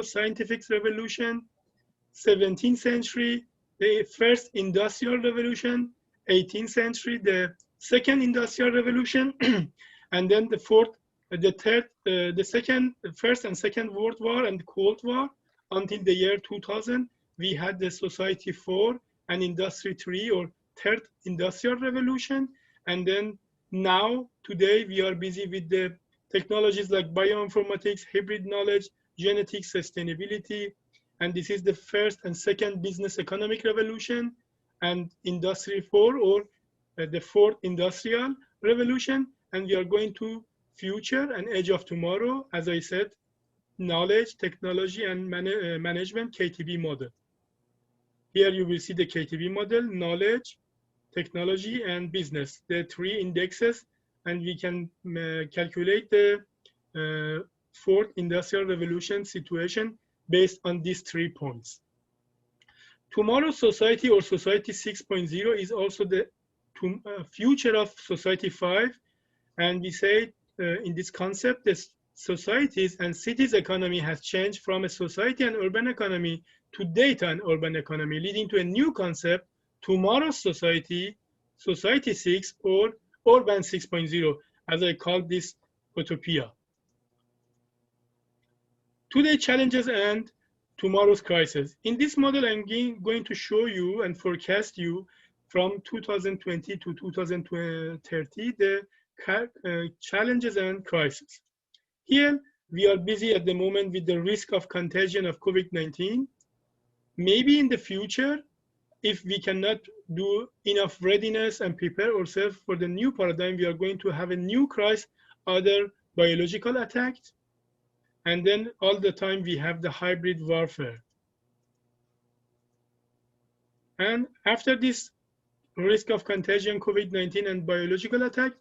scientific revolution, 17th century, the first industrial revolution, 18th century, the second industrial revolution, and then the fourth, the third, the second, the first and second World War and the Cold War until the year 2000. We had the Society 4 and Industry 3 or third industrial revolution. And then now, today, we are busy with the technologies like bioinformatics, hybrid knowledge, genetics, sustainability. And this is the first and second business economic revolution and Industry 4 or the fourth industrial revolution. And we are going to future and edge of tomorrow, as I said, knowledge, technology, and management KTB model. Here you will see the KTB model, knowledge, technology, and business, the three indexes, and we can calculate the fourth industrial revolution situation based on these 3 points. Tomorrow's society or society 6.0 is also the future of society 5, and we say in this concept that societies and cities economy has changed from a society and urban economy to data and urban economy, leading to a new concept, tomorrow's society, society 6 or urban 6.0, as I call this utopia. Today's challenges and tomorrow's crisis. In this model, I'm going to show you and forecast you from 2020 to 2030 the challenges and crises. Here, we are busy at the moment with the risk of contagion of COVID-19. Maybe in the future, if we cannot do enough readiness and prepare ourselves for the new paradigm, we are going to have a new crisis, other biological attacks. And then all the time we have the hybrid warfare. And after this risk of contagion, COVID-19 and biological attack,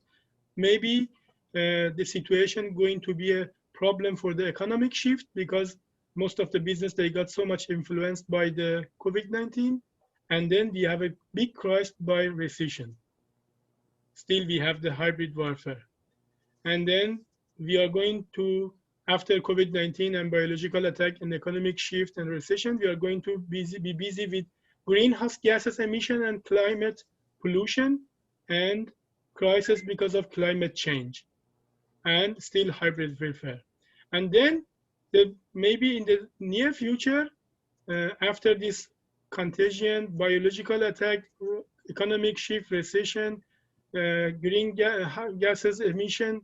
maybe the situation going to be a problem for the economic shift because most of the business, they got so much influenced by the COVID-19. And then we have a big crisis by recession. Still, we have the hybrid warfare. And then we are going to, after COVID-19 and biological attack and economic shift and recession, we are going to be busy with greenhouse gases emission and climate pollution and crisis because of climate change and still hybrid warfare. And then maybe in the near future, after this contagion, biological attack, economic shift, recession, green gases emission,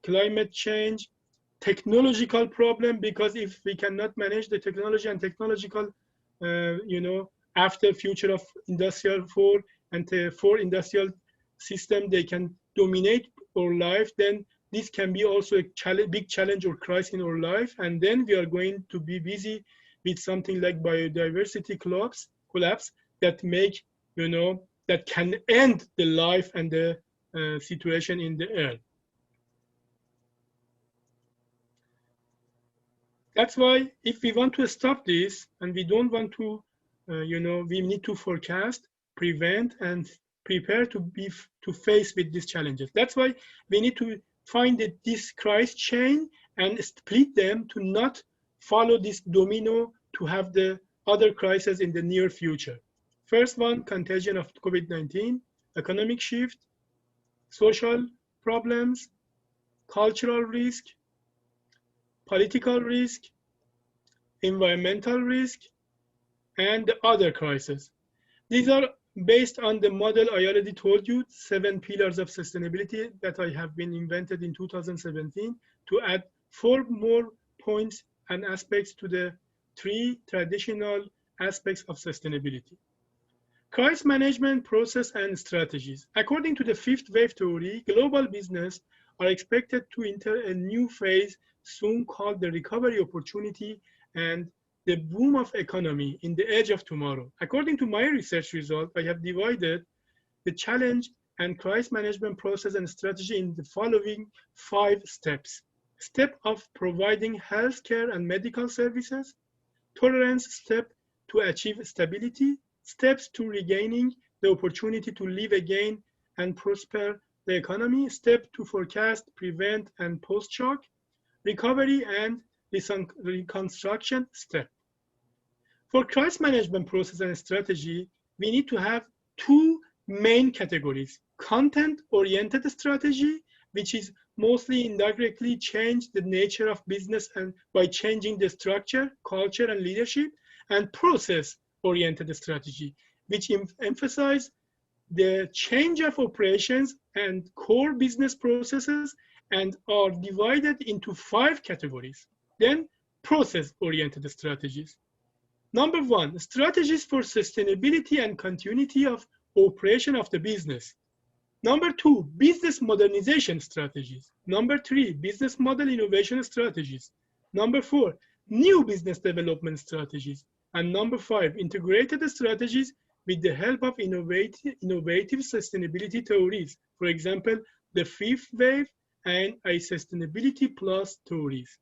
climate change, technological problem, because if we cannot manage the technology and technological, after future of industrial 4 and the 4 industrial system, they can dominate our life, then this can be also a big challenge or crisis in our life. And then we are going to be busy with something like biodiversity collapse that make, that can end the life and the situation in the earth. That's why if we want to stop this and we don't want to, we need to forecast, prevent, and prepare to face with these challenges. That's why we need to find this crisis chain and split them to not follow this domino to have the other crises in the near future. First one, contagion of COVID-19, economic shift, social problems, cultural risk, political risk, environmental risk, and the other crises. These are based on the model I already told you, 7 pillars of sustainability that I have been invented in 2017 to add 4 more points and aspects to the 3 traditional aspects of sustainability. Crisis management process and strategies. According to the 5th wave theory, global business are expected to enter a new phase soon called the recovery opportunity and the boom of economy in the age of tomorrow. According to my research result, I have divided the challenge and crisis management process and strategy in the following 5 steps. Step of providing healthcare and medical services, tolerance step to achieve stability, steps to regaining the opportunity to live again and prosper the economy, step to forecast, prevent, and post-shock, recovery and reconstruction step. For crisis management process and strategy, we need to have two main categories: content-oriented strategy, which is mostly indirectly change the nature of business and by changing the structure, culture, and leadership, and process-oriented strategy, which emphasize the change of operations and core business processes and are divided into 5 categories. Then process-oriented strategies. Number 1, strategies for sustainability and continuity of operation of the business. Number 2, business modernization strategies. Number 3, business model innovation strategies. Number 4, new business development strategies. And number 5, integrated strategies with the help of innovative sustainability theories. For example, the 5th wave and a sustainability plus theories.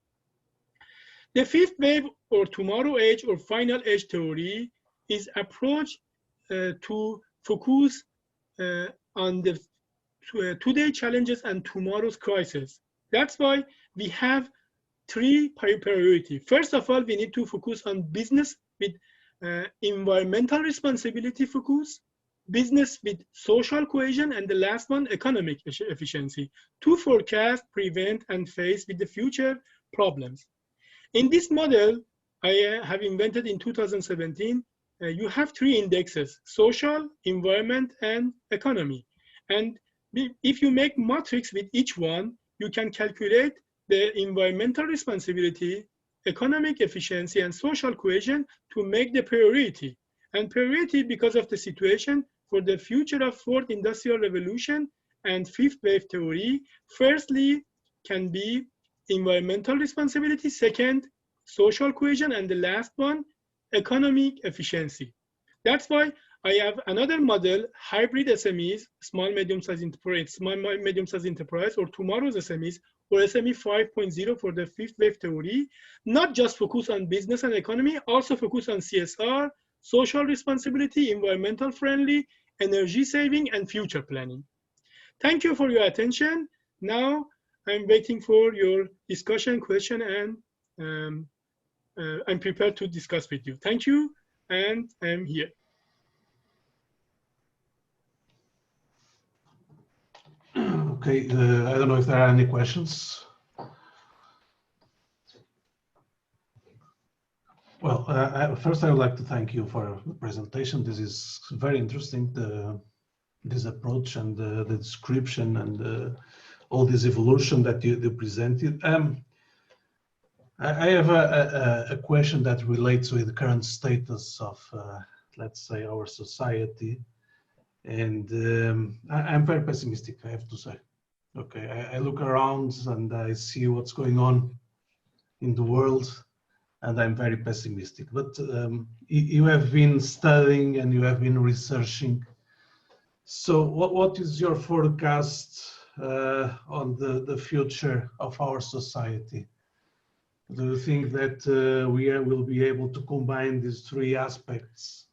The 5th wave or tomorrow age or final age theory is approach to focus on the today challenges and tomorrow's crisis. That's why we have 3 priorities. First of all, we need to focus on business with environmental responsibility focus, business with social cohesion, and the last one, economic efficiency, to forecast, prevent, and face with the future problems. In this model, I have invented in 2017, you have 3 indexes: social, environment, and economy. And if you make matrix with each one, you can calculate the environmental responsibility, economic efficiency, and social cohesion to make the priority. And priority, because of the situation for the future of 4th industrial revolution and 5th wave theory, firstly can be environmental responsibility, second, social cohesion, and the last one, economic efficiency. That's why I have another model, hybrid SMEs, small medium-sized enterprise, or tomorrow's SMEs, or SME 5.0 for the 5th wave theory, not just focus on business and economy, also focus on CSR, social responsibility, environmental friendly, energy saving, and future planning. Thank you for your attention. Now I'm waiting for your discussion, question, and I'm prepared to discuss with you. Thank you, and I'm here. Okay, I don't know if there are any questions. Well, first I would like to thank you for the presentation. This is very interesting, this approach and the description and all this evolution that you presented. I have a question that relates with the current status of, let's say, our society. And I'm very pessimistic, I have to say. Okay, I look around and I see what's going on in the world, and I'm very pessimistic. But you have been studying and you have been researching. So what is your forecast on the future of our society? Do you think that we will be able to combine these 3 aspects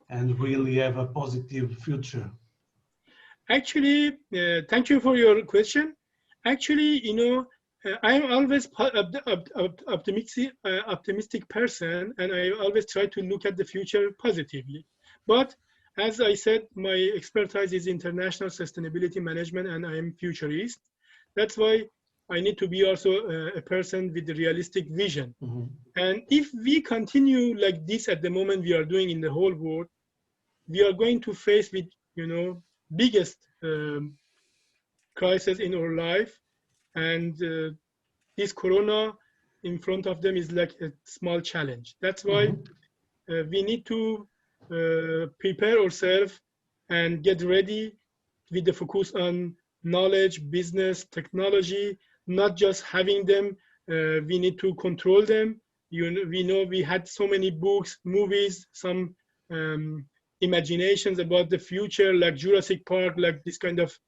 and really have a positive future? Actually, thank you for your question. Actually, you know, I'm always optimistic person, and I always try to look at the future positively. But as I said, my expertise is international sustainability management, and I am futurist. That's why I need to be also a person with a realistic vision. Mm-hmm. And if we continue like this at the moment we are doing in the whole world, we are going to face with, you know, biggest crisis in our life. And this corona in front of them is like a small challenge. That's why we need to prepare ourselves and get ready with the focus on knowledge, business, technology, not just having them, we need to control them. We know we had so many books, movies, some imaginations about the future, like Jurassic Park, like this kind of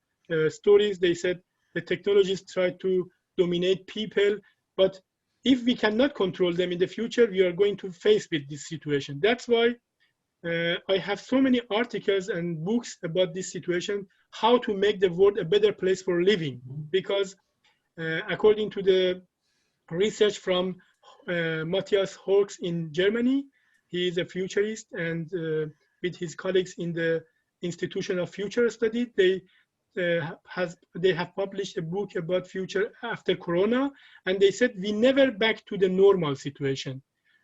stories. They said the technologies try to dominate people, but if we cannot control them in the future, we are going to face with this situation. That's why I have so many articles and books about this situation, how to make the world a better place for living. Because according to the research from Matthias Horks in Germany. He is a futurist, and with his colleagues in the Institution of Future Study, they have published a book about future after Corona, and they said we never back to the normal situation.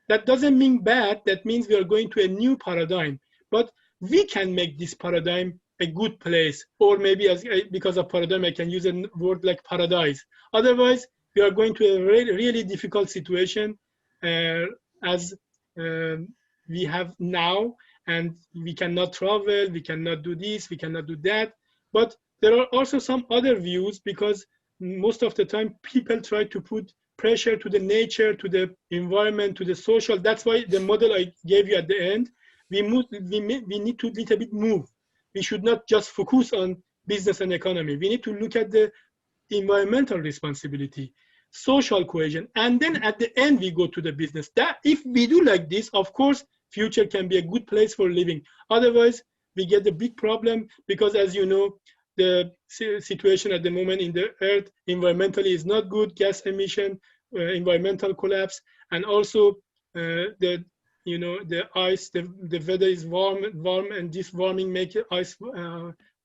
That doesn't mean bad. That means we are going to a new paradigm. But we can make this paradigm a good place, or maybe because of paradigm, I can use a word like paradise. Otherwise, we are going to a really difficult situation as we have now, and we cannot travel, we cannot do this, we cannot do that. But there are also some other views, because most of the time people try to put pressure to the nature, to the environment, to the social. That's why the model I gave you at the end, we need to little bit move. We should not just focus on business and economy. We need to look at the environmental responsibility, social cohesion, and then at the end we go to the business. That if we do like this, of course, future can be a good place for living. Otherwise, we get a big problem, because as you know, the situation at the moment in the earth environmentally is not good. Gas emission, environmental collapse, and also the ice, the weather is warm, and this warming makes ice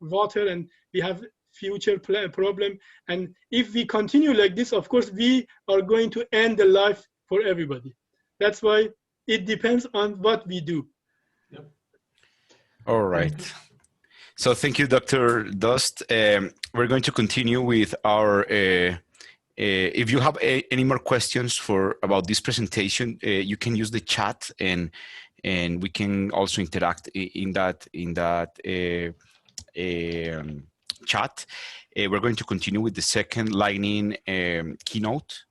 water, and we have future problem. And if we continue like this, of course, we are going to end the life for everybody. That's why it depends on what we do. Yep. All right. So thank you, Dr. Dust. We're going to continue with our, if you have any more questions about this presentation, you can use the chat, and we can also interact in that chat. We're going to continue with the second lightning keynote.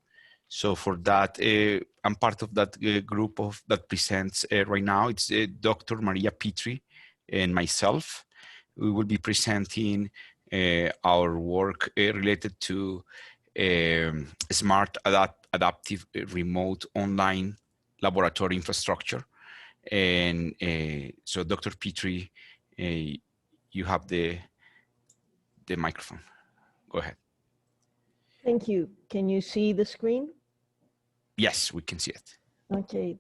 So for that, I'm part of that group that presents right now. It's Dr. Maria Petri and myself. We will be presenting our work related to smart, adaptive, remote, online laboratory infrastructure. And so, Dr. Petri, you have the microphone. Go ahead. Thank you. Can you see the screen? Yes, we can see it. Okay.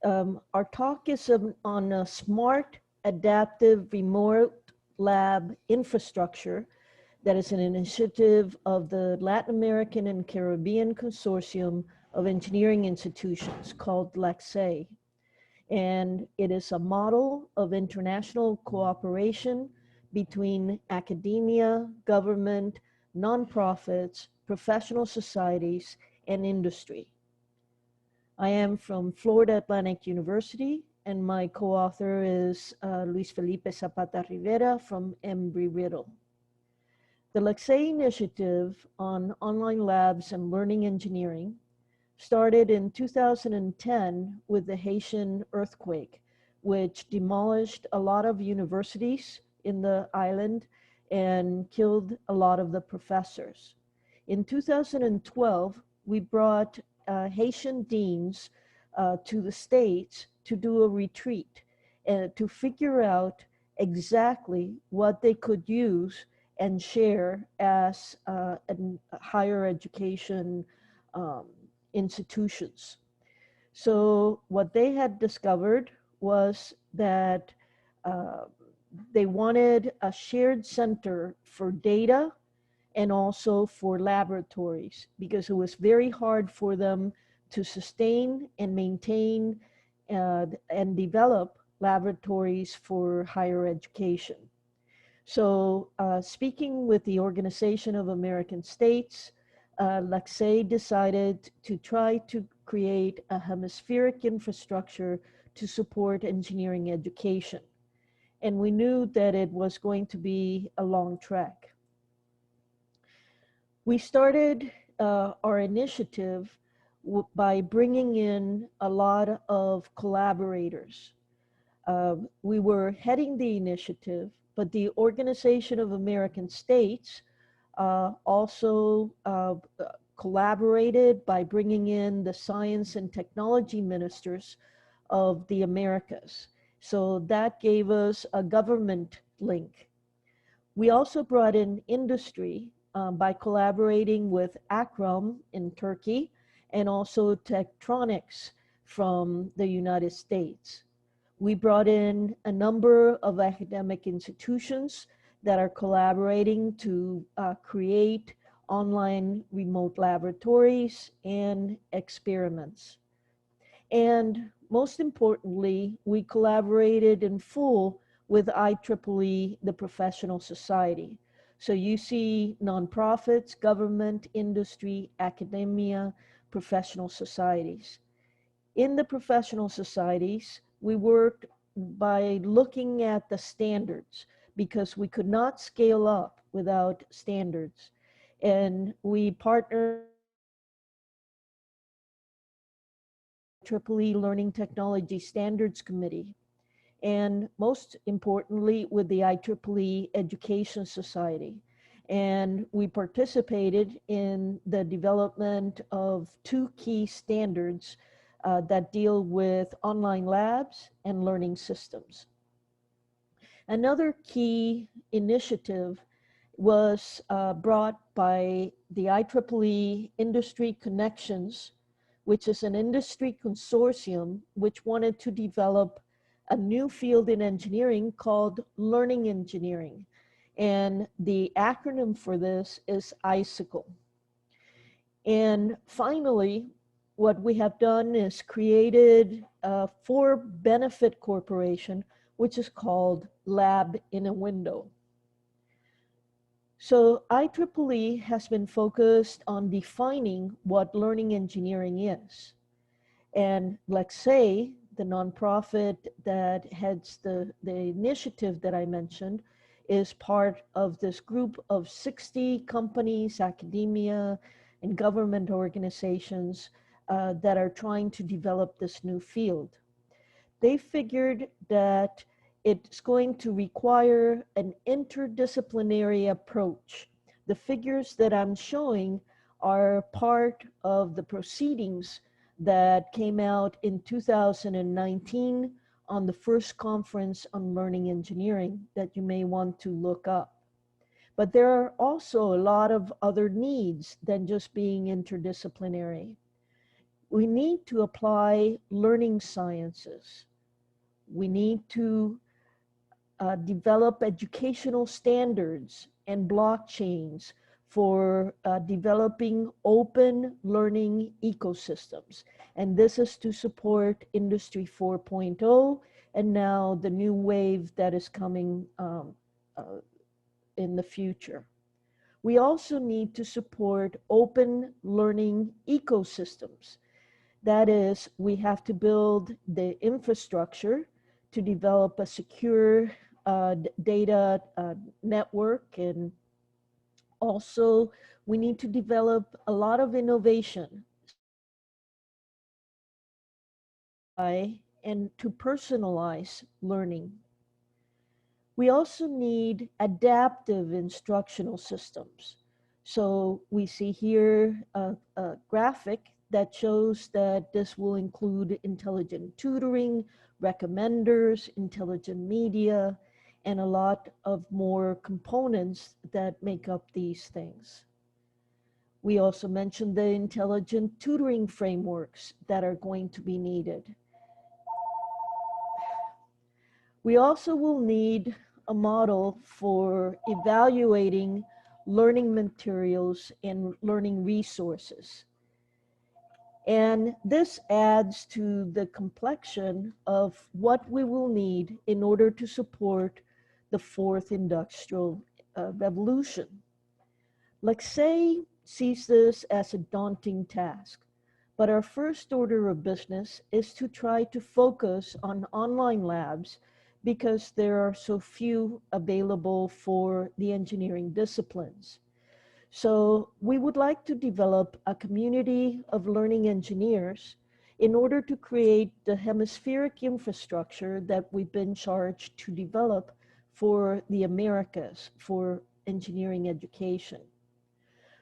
Our talk is on a smart, adaptive, remote lab infrastructure that is an initiative of the Latin American and Caribbean Consortium of Engineering Institutions called LACSE. And it is a model of international cooperation between academia, government, nonprofits, professional societies, and industry. I am from Florida Atlantic University, and my co-author is Luis Felipe Zapata Rivera from Embry-Riddle. The LACSE initiative on online labs and learning engineering started in 2010 with the Haitian earthquake, which demolished a lot of universities in the island and killed a lot of the professors. In 2012, we brought Haitian deans to the States to do a retreat and to figure out exactly what they could use and share as higher education institutions. So what they had discovered was that they wanted a shared center for data and also for laboratories, because it was very hard for them to sustain and maintain and develop laboratories for higher education. So speaking with the Organization of American States, LACSE decided to try to create a hemispheric infrastructure to support engineering education. And we knew that it was going to be a long trek. We started our initiative by bringing in a lot of collaborators. We were heading the initiative, but the Organization of American States also collaborated by bringing in the science and technology ministers of the Americas. So that gave us a government link. We also brought in industry by collaborating with Akram in Turkey and also Tektronix from the United States. We brought in a number of academic institutions that are collaborating to create online remote laboratories and experiments. And most importantly, we collaborated in full with IEEE, the professional society. So you see nonprofits, government, industry, academia, professional societies. In the professional societies, we worked by looking at the standards because we could not scale up without standards. And we partnered IEEE Learning Technology Standards Committee, and most importantly with the IEEE Education Society. And we participated in the development of two key standards that deal with online labs and learning systems. Another key initiative was brought by the IEEE Industry Connections, which is an industry consortium which wanted to develop a new field in engineering called learning engineering. And the acronym for this is ICICLE. And finally, what we have done is created a for-benefit corporation, which is called Lab in a Window. So IEEE has been focused on defining what learning engineering is. And Lexay, the nonprofit that heads the initiative that I mentioned, is part of this group of 60 companies, academia, and government organizations that are trying to develop this new field. They figured that it's going to require an interdisciplinary approach. The figures that I'm showing are part of the proceedings that came out in 2019 on the first conference on learning engineering that you may want to look up. But there are also a lot of other needs than just being interdisciplinary. We need to apply learning sciences. We need to develop educational standards and blockchains for developing open learning ecosystems. And this is to support Industry 4.0 and now the new wave that is coming in the future. We also need to support open learning ecosystems. That is, we have to build the infrastructure to develop a secure data network, and also we need to develop a lot of innovation and to personalize learning. We also need adaptive instructional systems. So we see here a graphic that shows that this will include intelligent tutoring, recommenders, intelligent media, and a lot of more components that make up these things. We also mentioned the intelligent tutoring frameworks that are going to be needed. We also will need a model for evaluating learning materials and learning resources. And this adds to the complexion of what we will need in order to support the fourth industrial revolution. Lexay sees this as a daunting task, but our first order of business is to try to focus on online labs because there are so few available for the engineering disciplines. So we would like to develop a community of learning engineers in order to create the hemispheric infrastructure that we've been charged to develop for the Americas, for engineering education.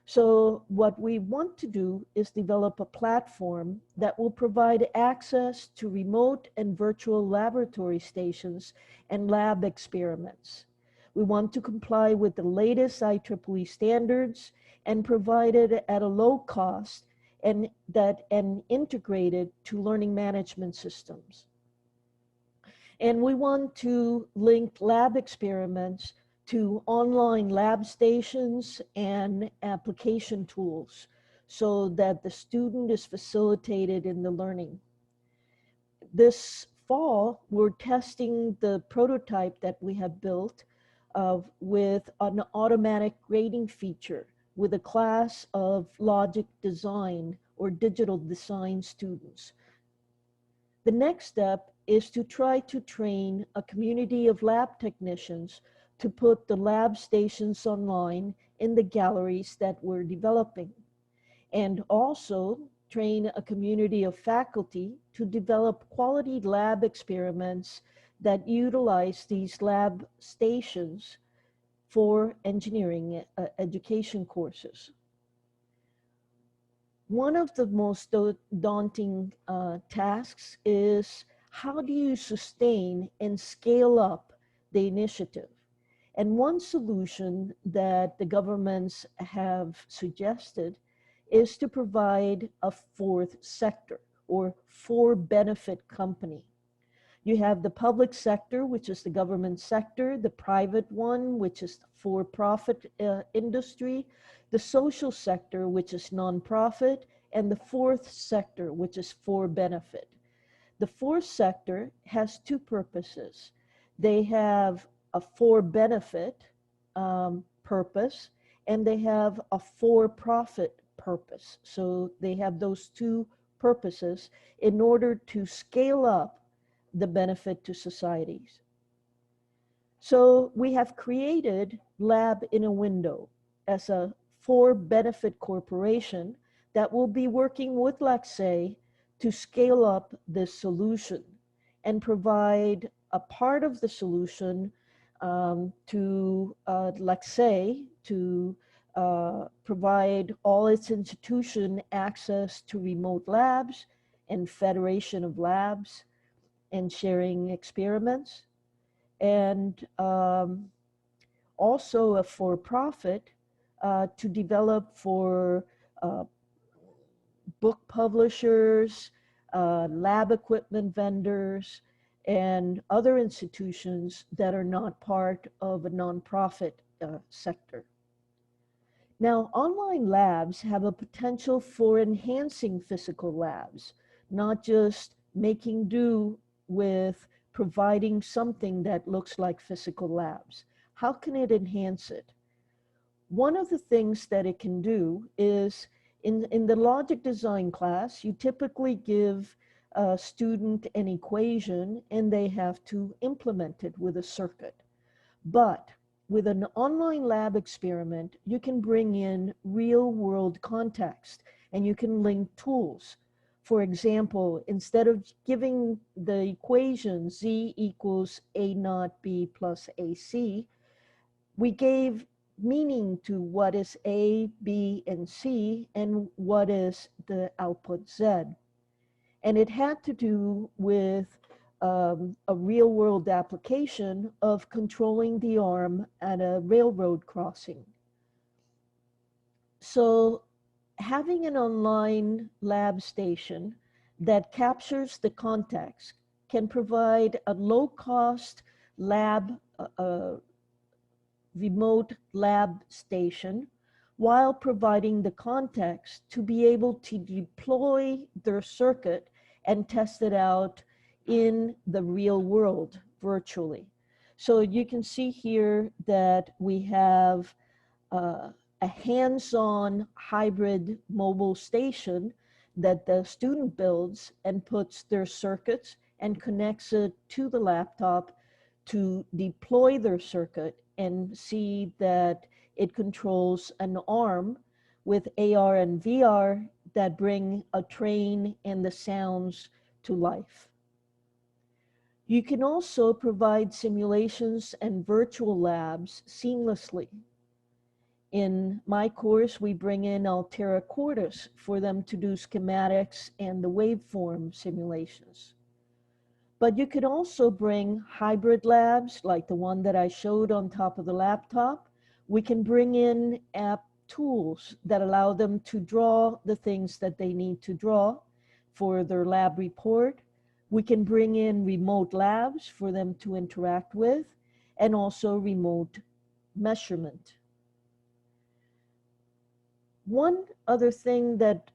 So what we want to do is develop a platform that will provide access to remote and virtual laboratory stations and lab experiments. We want to comply with the latest IEEE standards and provide it at a low cost and integrated to learning management systems. And we want to link lab experiments to online lab stations and application tools so that the student is facilitated in the learning. This fall, we're testing the prototype that we have built with an automatic grading feature with a class of logic design or digital design students. The next step is to try to train a community of lab technicians to put the lab stations online in the galleries that we're developing, and also train a community of faculty to develop quality lab experiments that utilize these lab stations for engineering education courses. One of the most daunting tasks is how do you sustain and scale up the initiative? And one solution that the governments have suggested is to provide a fourth sector or for-benefit company. You have the public sector, which is the government sector, the private one, which is the for-profit industry, the social sector, which is nonprofit, and the fourth sector, which is for-benefit. The fourth sector has two purposes. They have a for-benefit purpose, and they have a for-profit purpose. So they have those two purposes in order to scale up the benefit to societies. So we have created Lab in a Window as a for-benefit corporation that will be working with LACSE to scale up this solution and provide a part of the solution to LACSE to provide all its institution access to remote labs and federation of labs and sharing experiments, and also a for-profit to develop for book publishers, lab equipment vendors, and other institutions that are not part of a nonprofit sector. Now, online labs have a potential for enhancing physical labs, not just making do with providing something that looks like physical labs. How can it enhance it? One of the things that it can do is in the logic design class, you typically give a student an equation and they have to implement it with a circuit. But with an online lab experiment, you can bring in real world context and you can link tools. For example, instead of giving the equation Z equals A naught B plus AC, we gave meaning to what is A, B, and C, and what is the output Z. And it had to do with a real world application of controlling the arm at a railroad crossing. So having an online lab station that captures the context can provide a low-cost lab, remote lab station, while providing the context to be able to deploy their circuit and test it out in the real world virtually. So you can see here that we have a hands-on hybrid mobile station that the student builds and puts their circuits and connects it to the laptop to deploy their circuit and see that it controls an arm with AR and VR that bring a train and the sounds to life. You can also provide simulations and virtual labs seamlessly. In my course, we bring in Altera Quartus for them to do schematics and the waveform simulations. But you could also bring hybrid labs like the one that I showed on top of the laptop. We can bring in tools that allow them to draw the things that they need to draw for their lab report. We can bring in remote labs for them to interact with, and also remote measurement. One other thing that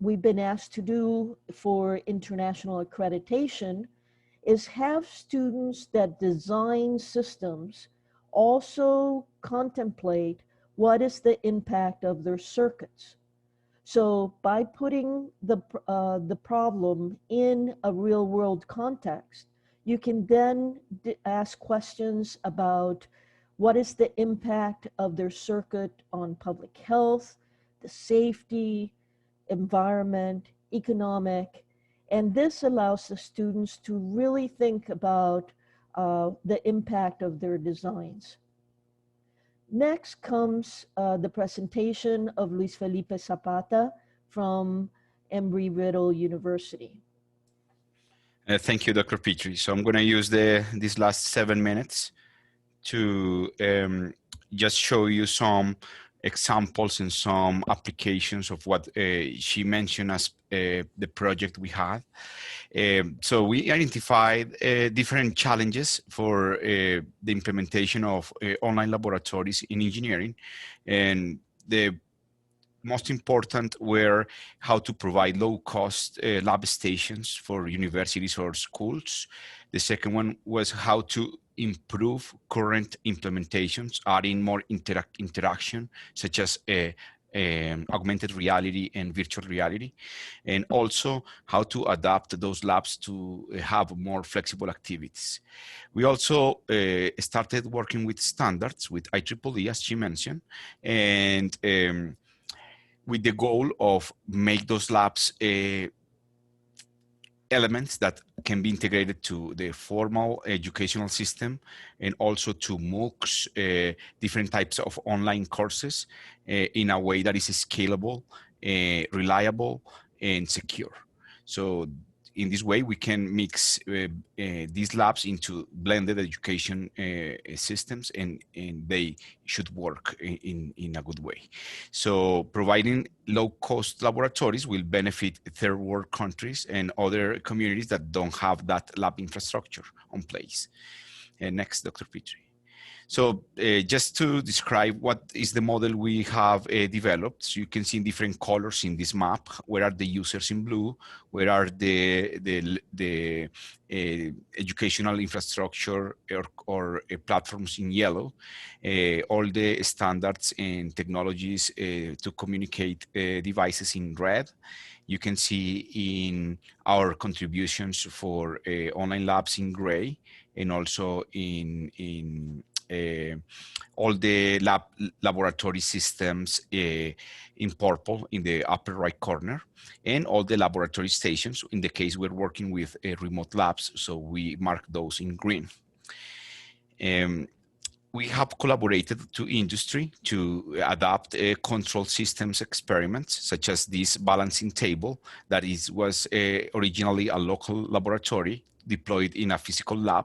we've been asked to do for international accreditation is have students that design systems also contemplate what is the impact of their circuits. So by putting the problem in a real world context, you can then ask questions about what is the impact of their circuit on public health, the safety, environment, economic, and this allows the students to really think about the impact of their designs. Next comes the presentation of Luis Felipe Zapata from Embry-Riddle University. Thank you, Dr. Petrie. So I'm going to use these last 7 minutes to just show you some examples and some applications of what she mentioned as the project we had. So we identified different challenges for the implementation of online laboratories in engineering, and the most important were how to provide low-cost lab stations for universities or schools. The second one was how to improve current implementations, adding more interaction, such as augmented reality and virtual reality, and also how to adapt those labs to have more flexible activities. We also started working with standards, with IEEE, as she mentioned, and with the goal of make those labs elements that can be integrated to the formal educational system, and also to MOOCs, different types of online courses, in a way that is scalable, reliable, and secure. So in this way, we can mix these labs into blended education systems, and they should work in a good way. So providing low-cost laboratories will benefit third world countries and other communities that don't have that lab infrastructure on place. Next, Dr. Petrie. So just to describe what is the model we have developed, so you can see in different colors in this map, where are the users in blue, where are the educational infrastructure or platforms in yellow, all the standards and technologies to communicate devices in red. You can see in our contributions for online labs in gray, and also in all the laboratory systems in purple in the upper right corner, and all the laboratory stations. In the case we're working with remote labs, so we mark those in green. We have collaborated to industry to adapt control systems experiments, such as this balancing table that was originally a local laboratory deployed in a physical lab,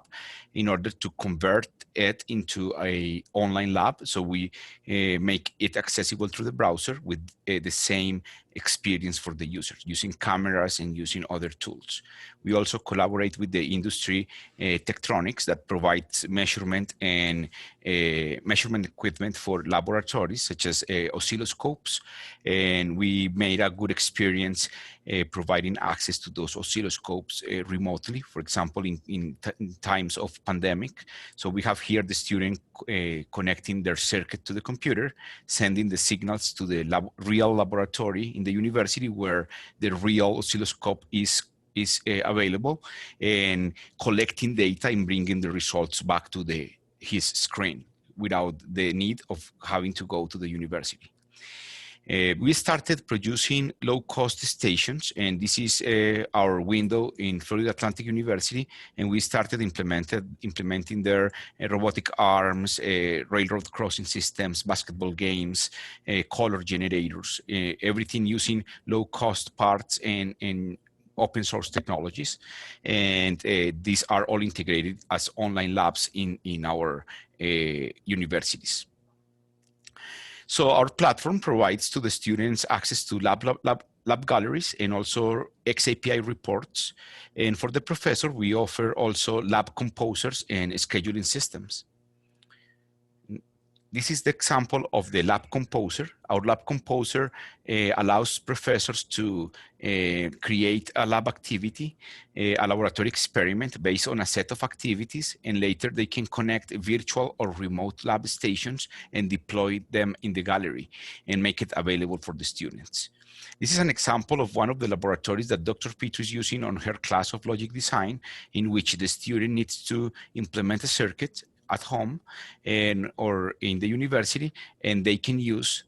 in order to convert it into an online lab. So we make it accessible through the browser with the same experience for the users, using cameras and using other tools. We also collaborate with the industry Tektronix, that provides measurement and measurement equipment for laboratories, such as oscilloscopes. And we made a good experience providing access to those oscilloscopes remotely, for example, in times of pandemic. So we have here the student connecting their circuit to the computer, sending the signals to the real laboratory in the university where the real oscilloscope is available, and collecting data and bringing the results back to his screen without the need of having to go to the university. We started producing low-cost stations, and this is our window in Florida Atlantic University, and we started implementing their robotic arms, railroad crossing systems, basketball games, color generators, everything using low-cost parts and open source technologies. And these are all integrated as online labs in our universities. So our platform provides to the students access to lab galleries and also XAPI reports. And for the professor, we offer also lab composers and scheduling systems. This is the example of the lab composer. Our lab composer allows professors to create a lab activity, a laboratory experiment based on a set of activities, and later they can connect virtual or remote lab stations and deploy them in the gallery and make it available for the students. This is an example of one of the laboratories that Dr. Petrie is using on her class of logic design, in which the student needs to implement a circuit at home or in the university, and they can use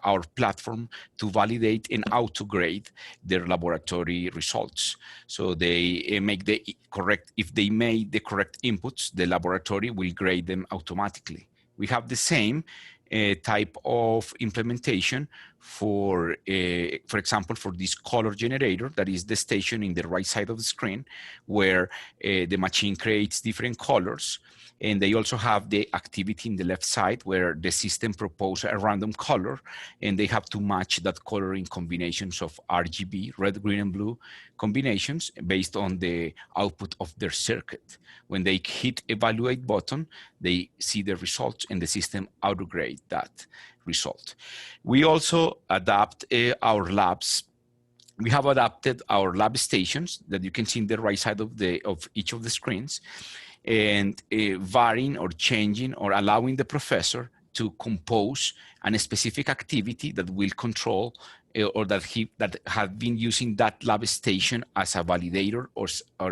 our platform to validate and auto-grade their laboratory results. So they make the correct, if they made the correct inputs, the laboratory will grade them automatically. We have the same type of implementation for example, for this color generator, that is the station in the right side of the screen, where the machine creates different colors. And they also have the activity in the left side, where the system proposes a random color, and they have to match that color in combinations of RGB, red, green, and blue combinations based on the output of their circuit. When they hit evaluate button, they see the results, and the system auto-grade that result. We also adapt our labs. We have adapted our lab stations that you can see in the right side of each of the screens, and varying or changing or allowing the professor to compose a specific activity that will control or that have been using that lab station as a validator or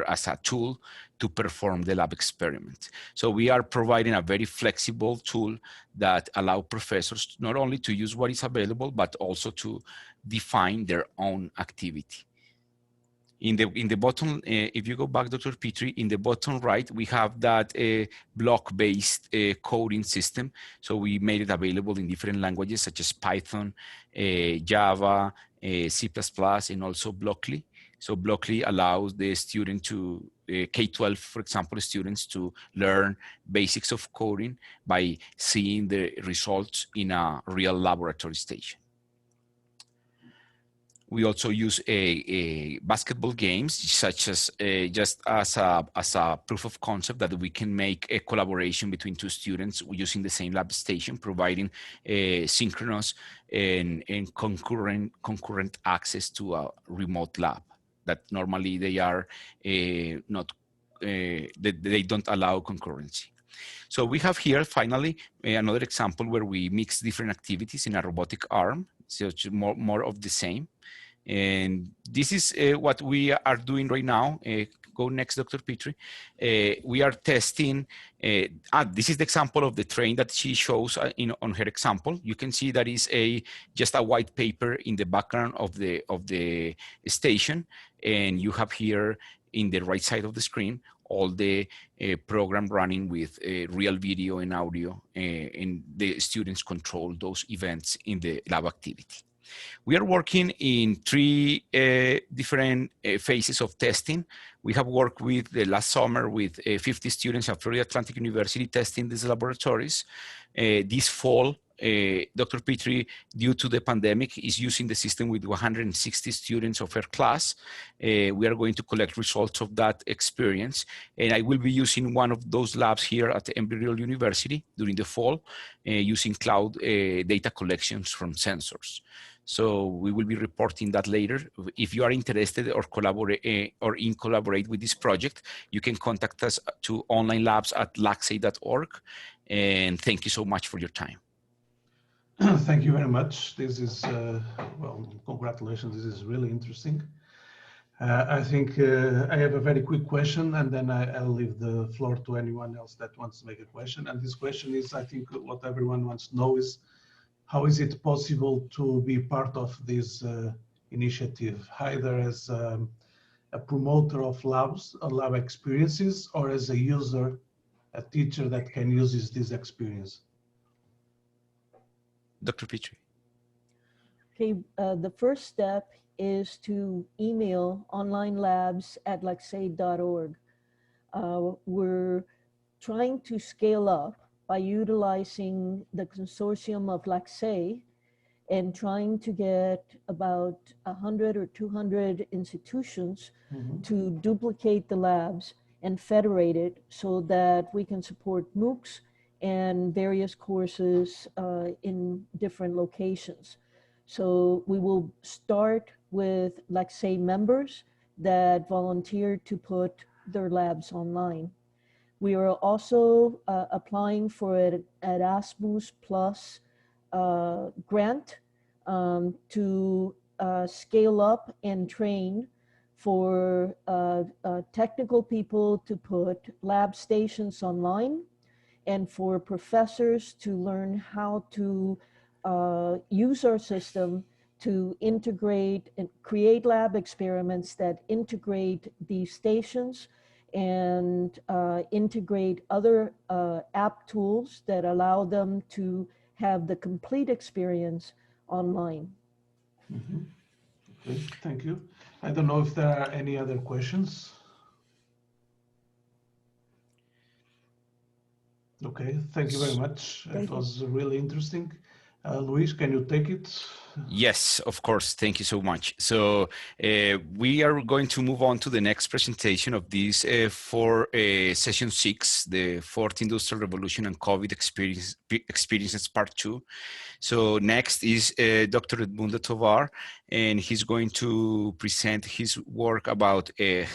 as a tool to perform the lab experiment. So we are providing a very flexible tool that allow professors not only to use what is available, but also to define their own activity. In the bottom, if you go back, Dr. Petrie, in the bottom right, we have that block-based coding system. So we made it available in different languages such as Python, Java, C++, and also Blockly. So Blockly allows the student to, K-12, for example, students to learn basics of coding by seeing the results in a real laboratory station. We also use basketball games, such as just as a proof of concept that we can make a collaboration between two students using the same lab station, providing synchronous and concurrent access to a remote lab that normally they are not, they don't allow concurrency. So we have here finally another example where we mix different activities in a robotic arm, so it's more of the same. And this is what we are doing right now. Go next, Dr. Petrie. We are testing, this is the example of the train that she shows on her example. You can see that is just a white paper in the background of the station. And you have here in the right side of the screen, all the program running with real video and audio, and the students control those events in the lab activity. We are working in three different phases of testing. We have worked with last summer with 50 students at Florida Atlantic University testing these laboratories. This fall, Dr. Petrie, due to the pandemic, is using the system with 160 students of her class. We are going to collect results of that experience. And I will be using one of those labs here at Embry-Riddle University during the fall, using cloud data collections from sensors. So we will be reporting that later. If you are interested or collaborate with this project, you can contact us to onlinelabs@lacsay.org. And thank you so much for your time. Thank you very much. This is, well, congratulations. This is really interesting. I think I have a very quick question, and then I'll leave the floor to anyone else that wants to make a question. And this question is, I think what everyone wants to know is, how is it possible to be part of this initiative, either as a promoter of labs or lab experiences, or as a user, a teacher that can use this experience? Dr. Petrie. Okay, the first step is to email onlinelabs@lacsay.org. We're trying to scale up by utilizing the consortium of LACSE and trying to get about 100 or 200 institutions to duplicate the labs and federate it so that we can support MOOCs and various courses in different locations. So we will start with LACSE members that volunteer to put their labs online. We are also applying for an Erasmus Plus grant to scale up and train for technical people to put lab stations online and for professors to learn how to use our system to integrate and create lab experiments that integrate these stations and integrate other app tools that allow them to have the complete experience online. Okay, thank you. I don't know if there are any other questions. Okay, thank you very much. It was really interesting. Luis, can you take it? Yes, of course. Thank you so much. So we are going to move on to the next presentation of this for session 6, the Fourth Industrial Revolution and COVID Experiences Part 2. So next is Dr. Edmundo Tovar, and he's going to present his work about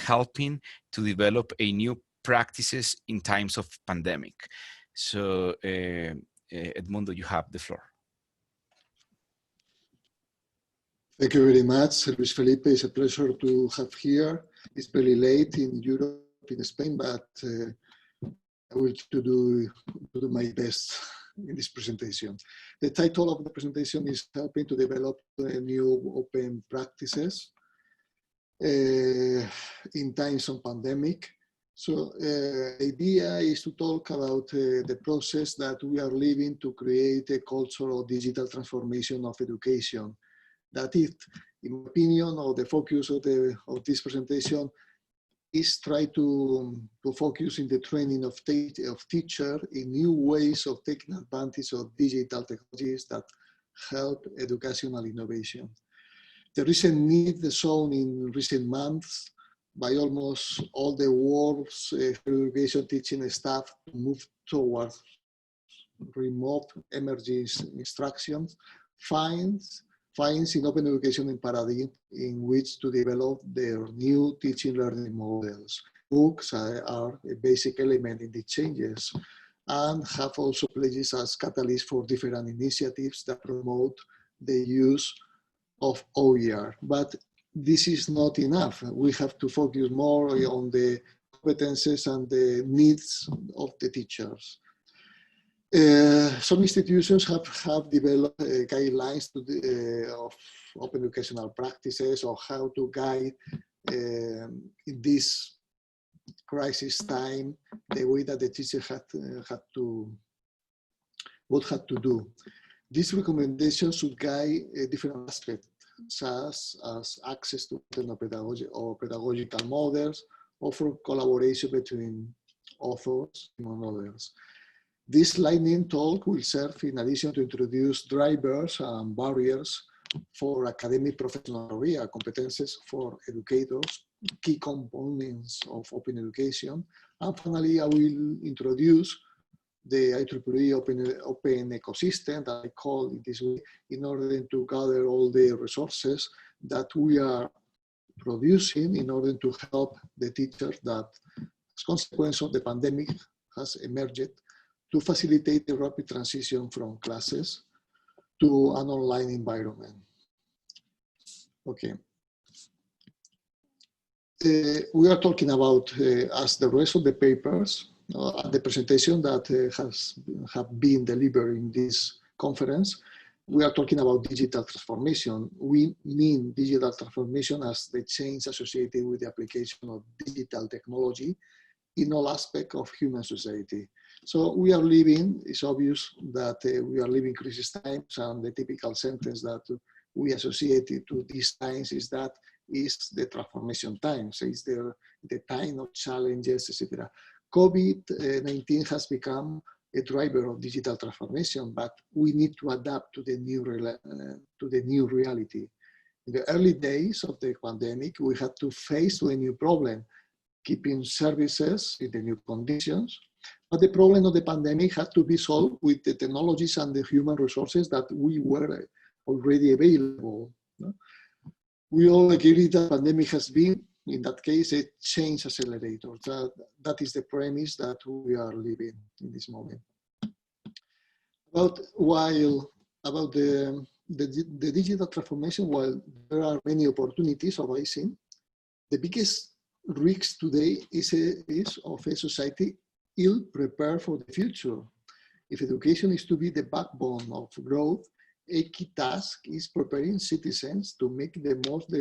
helping to develop a new practices in times of pandemic. So Edmundo, you have the floor. Thank you very much, Luis Felipe. It's a pleasure to have here. It's very late in Europe, in Spain, but I will do my best in this presentation. The title of the presentation is Helping to Develop New Open Practices in Times of Pandemic. So the idea is to talk about the process that we are living to create a culture of digital transformation of education. That is, in my opinion, or the focus of this presentation is try to focus in the training of teachers in new ways of taking advantage of digital technologies that help educational innovation. The recent need shown in recent months by almost all the world's education teaching staff to move towards remote emergency instructions finds in open education a paradigm in which to develop their new teaching learning models. MOOCs are a basic element in the changes and have also played as catalysts for different initiatives that promote the use of OER. But this is not enough. We have to focus more on the competences and the needs of the teachers. Some institutions have developed guidelines of open educational practices or how to guide in this crisis time the way that the teacher had to do. These recommendations should guide different aspects, such as access to pedagogical models, or for collaboration between authors, among others. This lightning talk will serve in addition to introduce drivers and barriers for academic professional career competences for educators, key components of open education. And finally, I will introduce the IEEE open ecosystem that I call it this way in order to gather all the resources that we are producing in order to help the teachers that as a consequence of the pandemic has emerged to facilitate the rapid transition from classes to an online environment. Okay. We are talking about, as the rest of the papers, the presentation that have been delivered in this conference, we are talking about digital transformation. We mean digital transformation as the change associated with the application of digital technology in all aspects of human society. So we are living, it's obvious that we are living crisis times, and the typical sentence that we associate to these times is that is the transformation times, it's the time of challenges, etc. COVID-19 has become a driver of digital transformation, but we need to adapt to the new reality. In the early days of the pandemic, we had to face a new problem, keeping services in the new conditions. But the problem of the pandemic had to be solved with the technologies and the human resources that we were already available. We all agree that the pandemic has been, in that case, a change accelerator. That is the premise that we are living in this moment. About the digital transformation, while there are many opportunities arising, the biggest risk today is of a society ill prepared for the future. If education is to be the backbone of growth, a key task is preparing citizens to make the most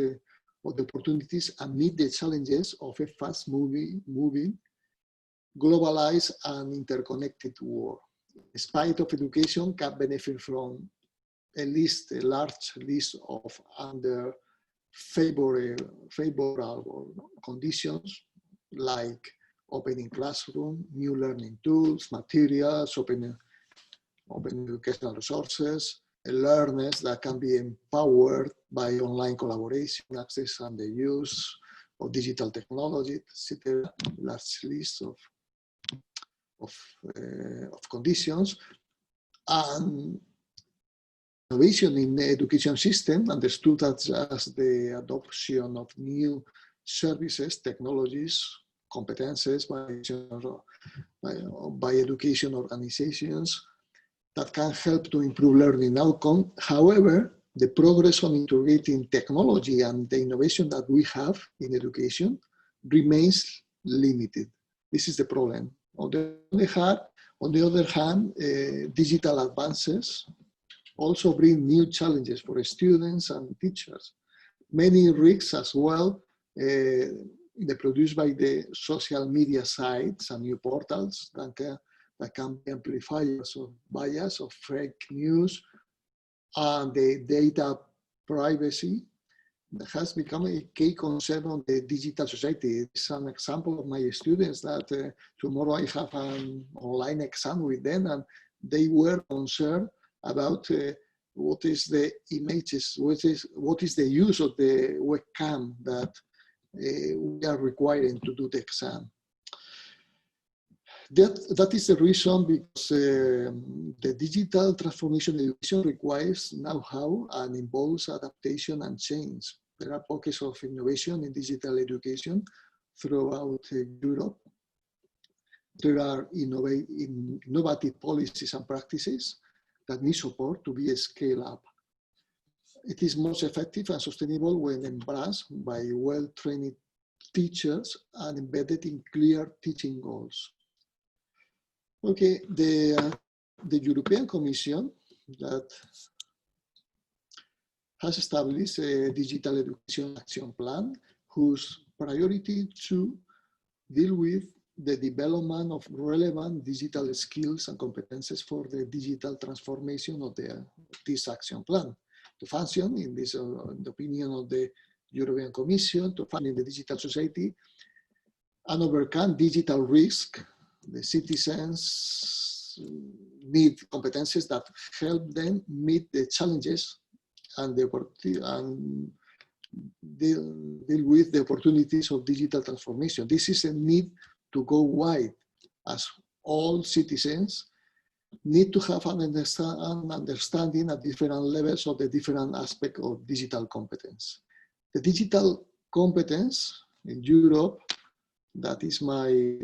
of the opportunities and meet the challenges of a fast-moving, globalized and interconnected world. In spite of education can benefit from a large list of under favorable conditions, like opening classroom, new learning tools, materials, open educational resources, learners that can be empowered by online collaboration, access and the use of digital technology, etc. Large list of conditions. And innovation in the education system, understood as the adoption of new services, technologies, competences by education organizations that can help to improve learning outcome. However, the progress on integrating technology and the innovation that we have in education remains limited. This is the problem. On the other hand, digital advances also bring new challenges for students and teachers. Many risks as well, they're produced by the social media sites and new portals that can be amplifiers of bias, of fake news, and the data privacy that has become a key concern on the digital society. It's an example of my students that tomorrow I have an online exam with them, and they were concerned about what is the images, what is the use of the webcam that we are requiring to do the exam. That is the reason, because the digital transformation education requires know-how and involves adaptation and change. There are pockets of innovation in digital education throughout Europe. There are innovative policies and practices that need support to be scaled up. It is most effective and sustainable when embraced by well-trained teachers and embedded in clear teaching goals. Okay, the European Commission that has established a digital education action plan whose priority to deal with the development of relevant digital skills and competences for the digital transformation of this action plan. To function in this, in the opinion of the European Commission, to function in the digital society and overcome digital risk, the citizens need competences that help them meet the challenges and deal with the opportunities of digital transformation. This is a need to go wide, as all citizens need to have an understanding at different levels of the different aspects of digital competence. The digital competence in Europe, that is my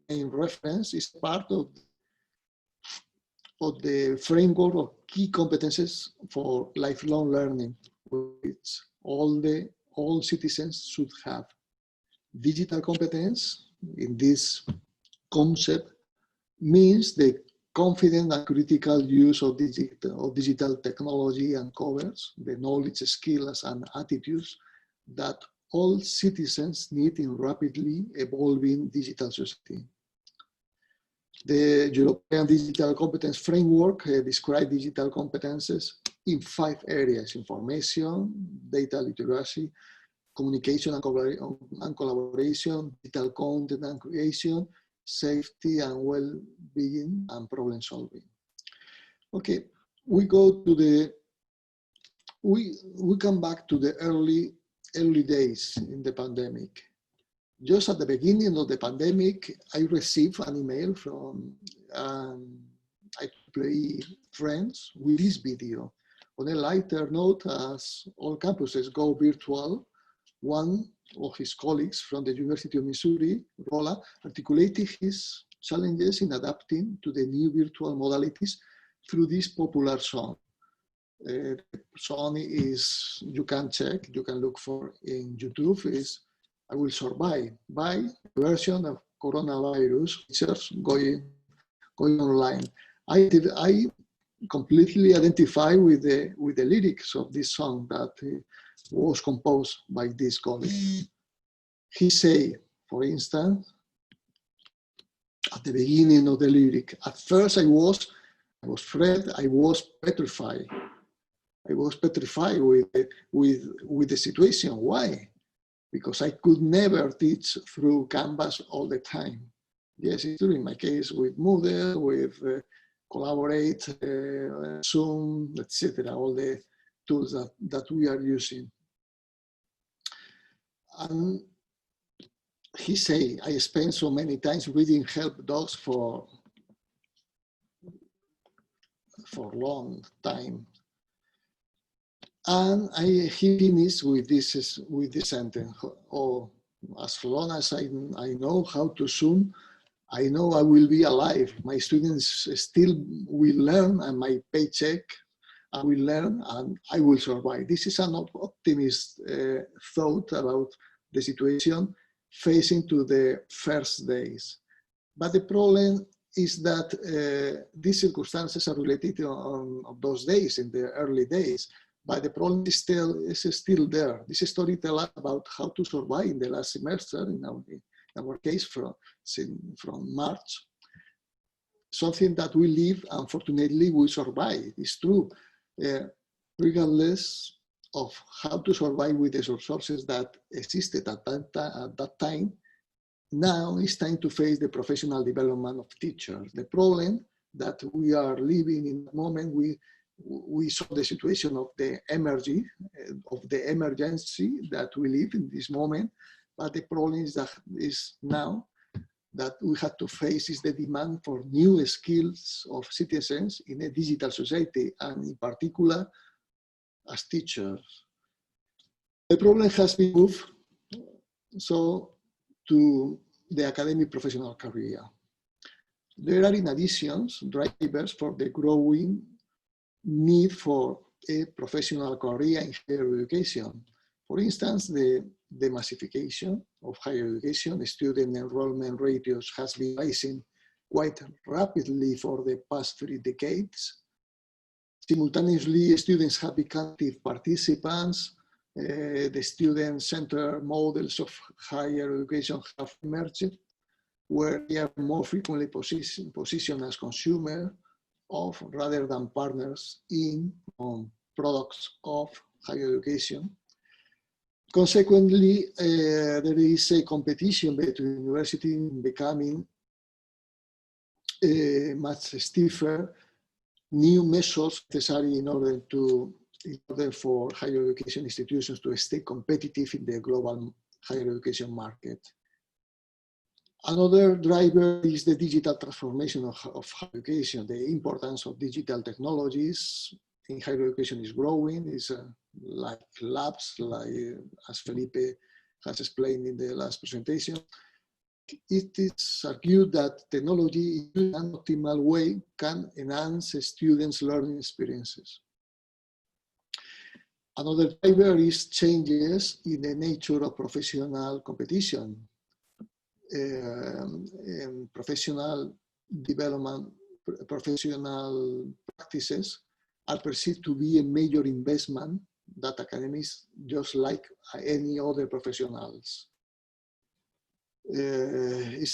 main reference, is part of the framework of key competences for lifelong learning, which all citizens should have. Digital competence in this concept means the confident and critical use of digital technology and covers the knowledge, skills, and attitudes that all citizens need in rapidly evolving digital society. The European Digital Competence Framework describes digital competences in 5 areas: information, data literacy, communication and collaboration, digital content and creation, safety and well-being and problem solving. Okay, we go to the, we come back to the early days in the pandemic. Just at the beginning of the pandemic, I received an email from IEEE friends with this video. On a lighter note, as all campuses go virtual, one of his colleagues from the University of Missouri, Rolla, articulated his challenges in adapting to the new virtual modalities through this popular song. The song is, you can check, you can look for in YouTube, is I Will Survive, by a version of coronavirus research going online. I completely identify with the lyrics of this song that was composed by this colleague. He say, for instance, at the beginning of the lyric, at first I was afraid, I was petrified. I was petrified with the situation. Why? Because I could never teach through Canvas all the time. Yes, it's true in my case with Moodle, with Collaborate, Zoom, etc. All the tools that we are using. And he say, I spent so many times reading help docs for long time. And he finished with this sentence, oh, as long as I know how to Zoom, I know I will be alive. My students still will learn, and my paycheck, I will learn, and I will survive. This is an optimist thought about the situation facing to the first days. But the problem is that these circumstances are related on those days, in the early days. But the problem is still there. This story tells us about how to survive in the last semester, in our case from March. Something that we live, unfortunately, we survive. It's true, regardless of how to survive with the resources that existed at that time. Now it's time to face the professional development of teachers. The problem that we are living in the moment, we saw the situation of the emergency that we live in this moment, but the problem is now that we have to face is the demand for new skills of citizens in a digital society, and in particular as teachers. The problem has been moved to the academic professional career. There are, in addition, drivers for the growing need for a professional career in higher education. For instance, the massification of higher education, student enrollment ratios has been rising quite rapidly for the past 3 decades. Simultaneously, students have become active participants. The student-centered models of higher education have emerged, where they are more frequently positioned as consumers of rather than partners in products of higher education. Consequently, there is a competition between universities becoming much stiffer. New measures necessary in order for higher education institutions to stay competitive in the global higher education market. Another driver is the digital transformation of higher education. The importance of digital technologies in higher education is growing. It's like labs, like as Felipe has explained in the last presentation. It is argued that technology in an optimal way can enhance students' learning experiences. Another driver is changes in the nature of professional competition. Professional development, professional practices are perceived to be a major investment that academics, just like any other professionals. The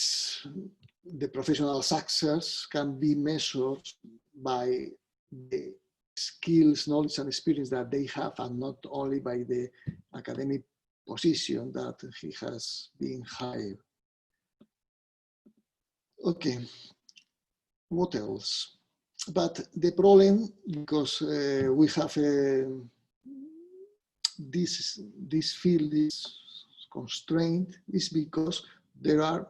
professional success can be measured by the skills, knowledge, and experience that they have, and not only by the academic position that he has been hired. Okay, what else? But the problem, because we have this field is constrained, is because there are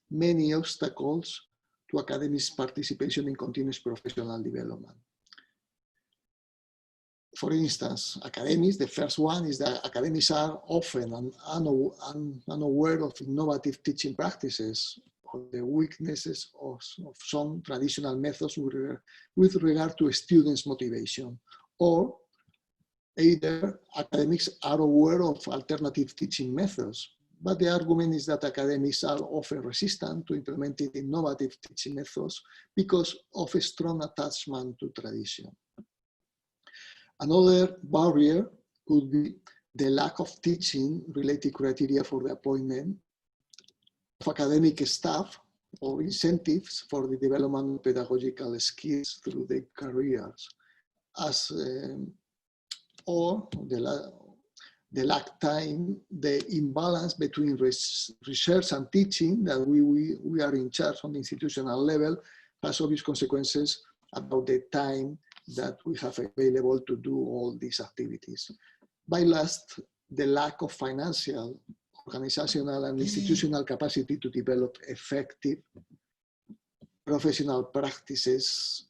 many obstacles to academics' participation in continuous professional development. For instance, academics, the first one is that academics are often unaware of innovative teaching practices, or the weaknesses of some traditional methods with regard to students' motivation, or either academics are aware of alternative teaching methods, but the argument is that academics are often resistant to implementing innovative teaching methods because of a strong attachment to tradition. Another barrier could be the lack of teaching related criteria for the appointment of academic staff or incentives for the development of pedagogical skills through their careers, or the lack time, the imbalance between research and teaching that we are in charge on the institutional level has obvious consequences about the time that we have available to do all these activities. By last, the lack of financial, organizational, and institutional capacity to develop effective professional practices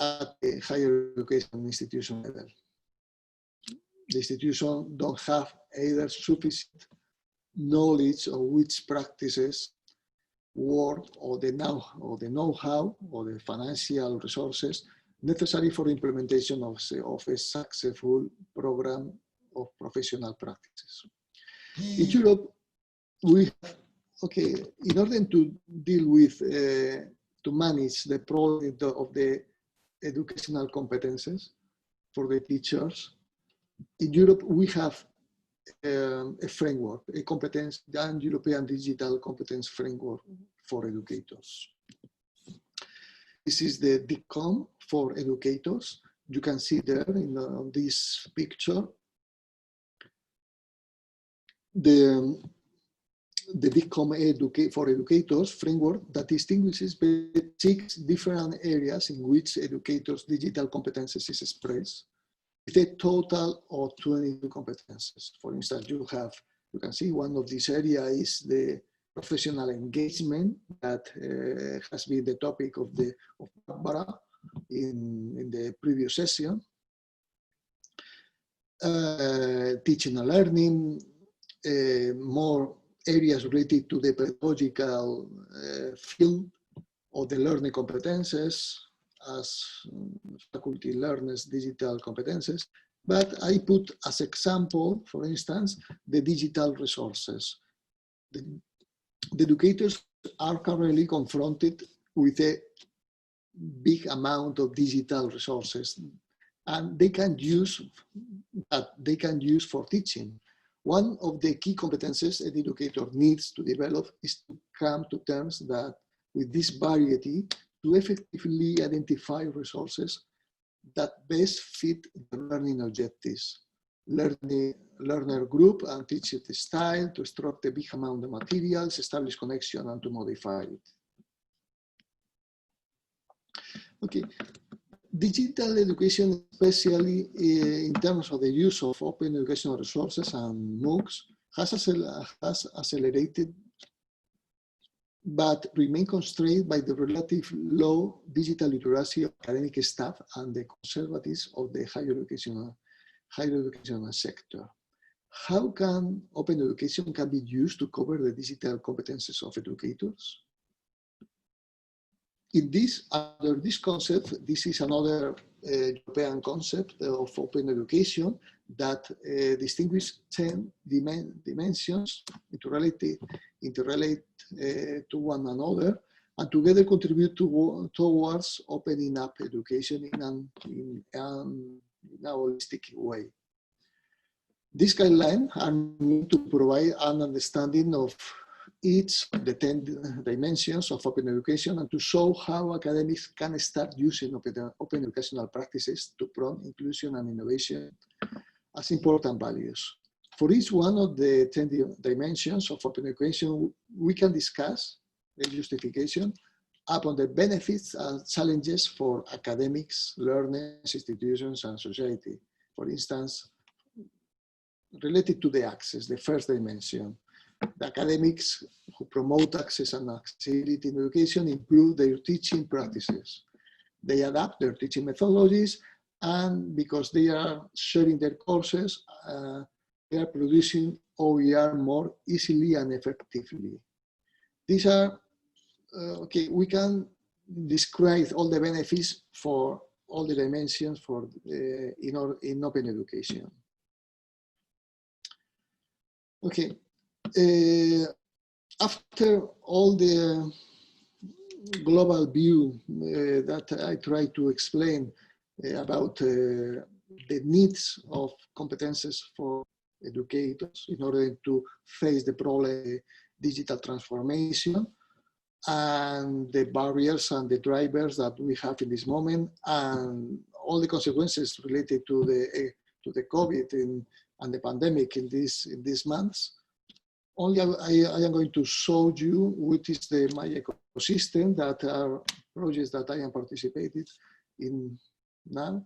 at the higher education institution level. The institution don't have either sufficient knowledge of which practices work, or the know-how, or the financial resources necessary for implementation of a successful program of professional practices. In Europe, we have, okay, in order to deal with, to manage the problem of the educational competences for the teachers, in Europe, we have a framework, a competence, the European Digital Competence Framework for Educators. This is the DICOM for educators. You can see there in this picture the DICOM for educators framework that distinguishes between 6 different areas in which educators' digital competences is expressed, with a total of 22 competences. For instance, you can see one of these areas is the professional engagement that has been the topic of Barbara in the previous session. Teaching and learning, more areas related to the pedagogical field of the learning competences as faculty learners' digital competences. But I put as example, for instance, the digital resources. The educators are currently confronted with a big amount of digital resources, and they can use for teaching. One of the key competences an educator needs to develop is to come to terms that with this variety, to effectively identify resources that best fit the learning objectives, learner group and teacher style, to extract a big amount of materials, establish connection, and to modify it. Okay, digital education, especially in terms of the use of open educational resources and MOOCs, has accelerated, but remain constrained by the relative low digital literacy of academic staff and the conservatives of the higher educational sector. How can open education can be used to cover the digital competences of educators? Under this concept, this is another European concept of open education that distinguishes 10 dimensions interrelate to one another, and together contribute towards opening up education in a holistic way. These guidelines are meant to provide an understanding of each of the 10 dimensions of open education and to show how academics can start using open educational practices to promote inclusion and innovation as important values. For each one of the 10 dimensions of open education, we can discuss justification upon the benefits and challenges for academics, learners, institutions, and society. For instance, related to the access, the first dimension, the academics who promote access and accessibility in education improve their teaching practices. They adapt their teaching methodologies, and because they are sharing their courses, they are producing OER more easily and effectively. These are, okay, we can describe all the benefits for all the dimensions for in open education. Okay, after all the global view that I try to explain about the needs of competences for educators in order to face the problem digital transformation and the barriers and the drivers that we have in this moment and all the consequences related to the COVID and the pandemic in these months. Only I am going to show you what is my ecosystem that are projects that I am participating in now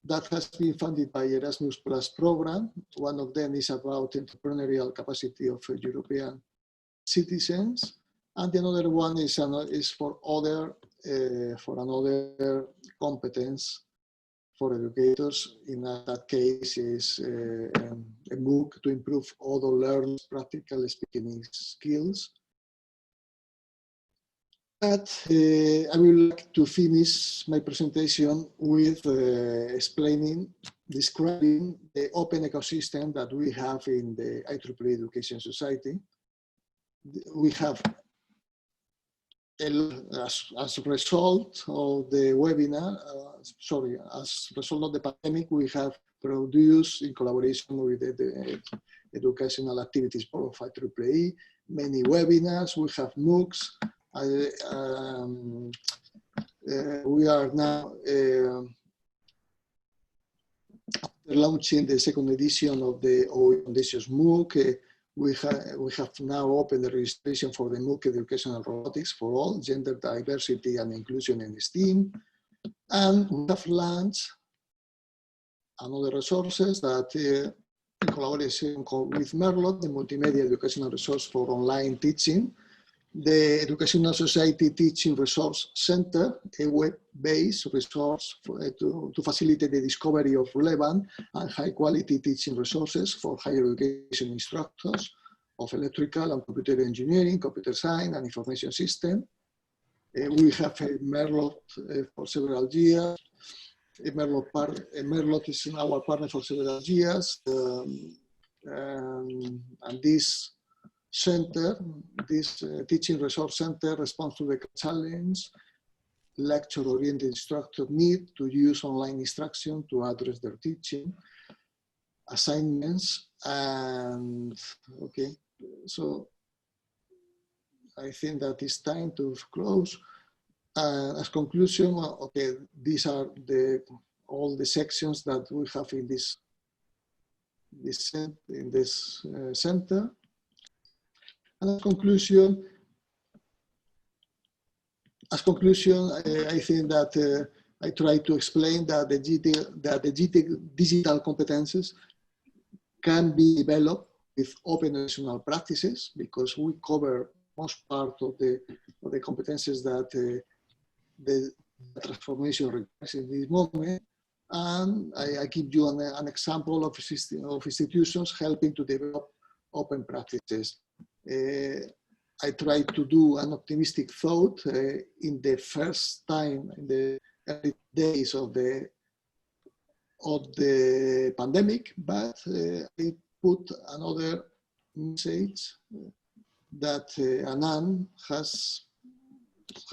that has been funded by Erasmus Plus program. One of them is about entrepreneurial capacity of European citizens, and another one is for another competence for educators. In that case is a MOOC to improve other learners' practical speaking skills. But I would like to finish my presentation with describing the open ecosystem that we have in the IEEE Education Society. We have, as a result of the webinar, as a result of the pandemic, we have produced in collaboration with the Educational Activities Board of IEEE many webinars. We have MOOCs. We are now after launching the second edition of the Audacious MOOC. We have now opened the registration for the MOOC Educational Robotics for All, Gender Diversity and Inclusion in STEAM. And we have launched another resources that in collaboration with Merlot, the Multimedia Educational Resource for Online Teaching, the Educational Society Teaching Resource Center, a web-based resource to facilitate the discovery of relevant and high-quality teaching resources for higher education instructors of electrical and computer engineering, computer science, and information system. We have Merlot for several years. Merlot is our partner for several years, and this center, this teaching resource center, responds to the challenge lecture-oriented instructor need to use online instruction to address their teaching assignments. And okay, so I think that it's time to close. As conclusion, okay, these are all the sections that we have in this center. And as conclusion, I think that I try to explain that the digital competences can be developed with open educational practices, because we cover most part of the competences that the transformation requires in this moment. And I give you an example of institutions helping to develop open practices. I try to do an optimistic thought in the first time, in the early days of the pandemic, but I put another message that Anand has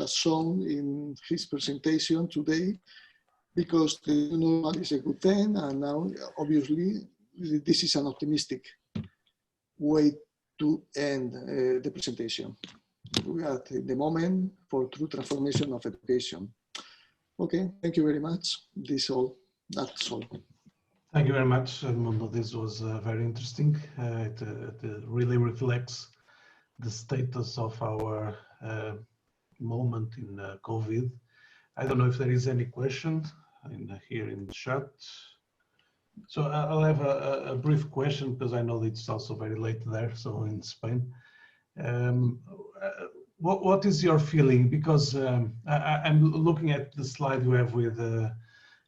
shown in his presentation today, because the new normal is a good thing, and now obviously this is an optimistic way to end the presentation. We are at the moment for true transformation of education. Okay, thank you very much. That's all. Thank you very much, Edmundo. This was very interesting. It really reflects the status of our moment in COVID. I don't know if there is any question here in the chat. So I'll have a brief question because I know it's also very late there, so in Spain. What is your feeling? Because I'm looking at the slide you have with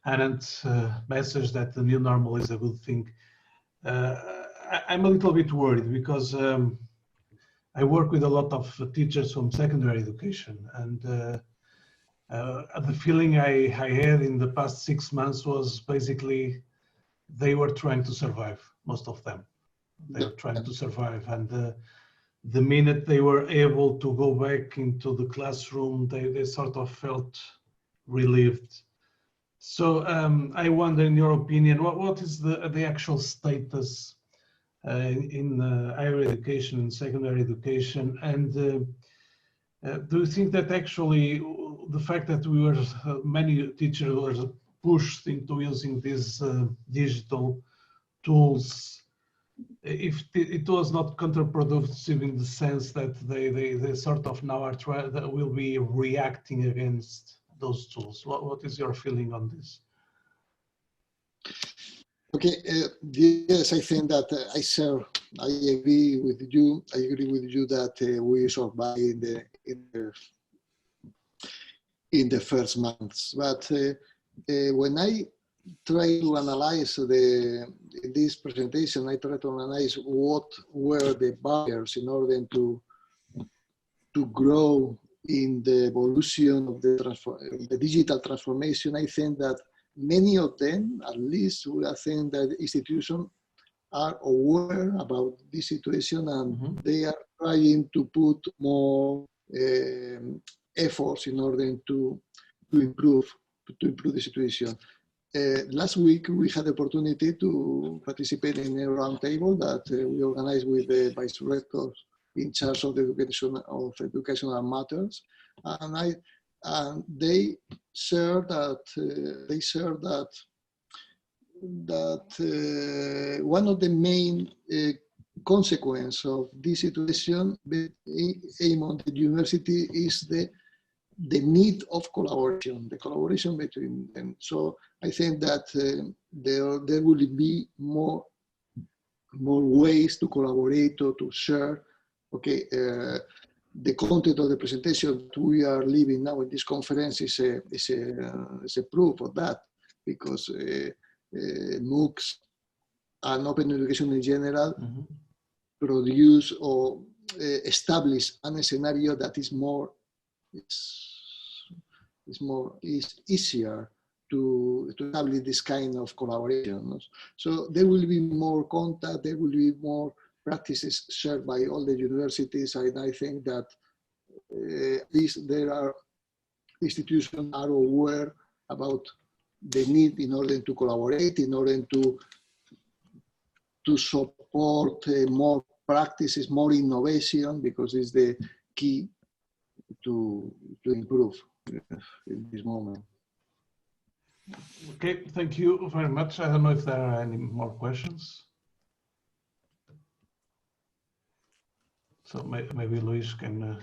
Anand's message that the new normal is a good thing. I'm a little bit worried because I work with a lot of teachers from secondary education, and the feeling I had in the past 6 months was basically they were trying to survive, most of them. They were trying to survive, and the minute they were able to go back into the classroom, they sort of felt relieved. So I wonder, in your opinion, what is the actual status in higher education and secondary education? And do you think that actually the fact that we were, many teachers were pushed into using these digital tools, if it was not counterproductive in the sense that they sort of now are will be reacting against those tools? What is your feeling on this? Okay, yes, I think that I agree with you. I agree with you that we survived in the first months. But when I try to analyze this presentation, I try to analyze what were the barriers in order to grow in the evolution of the digital transformation. I think that many of them, at least, I think that institutions are aware about this situation, and they are trying to put more efforts in order to improve the situation. Last week, we had the opportunity to participate in a roundtable that we organized with the vice rectors in charge of educational matters, and they shared that one of the main consequences of this situation among the university is the need of collaboration, the collaboration between them. So I think that there will be more ways to collaborate or to share. Okay, the content of the presentation that we are living now in this conference is a proof of that, because MOOCs and open education in general produce or establish a scenario that is easier to establish this kind of collaboration. So there will be more contact, there will be more practices shared by all the universities, and I think that there are institutions are aware about the need in order to collaborate, in order to support more practices, more innovation, because it's the key to improve in this moment. Okay, thank you very much. I don't know if there are any more questions. So maybe Luis can.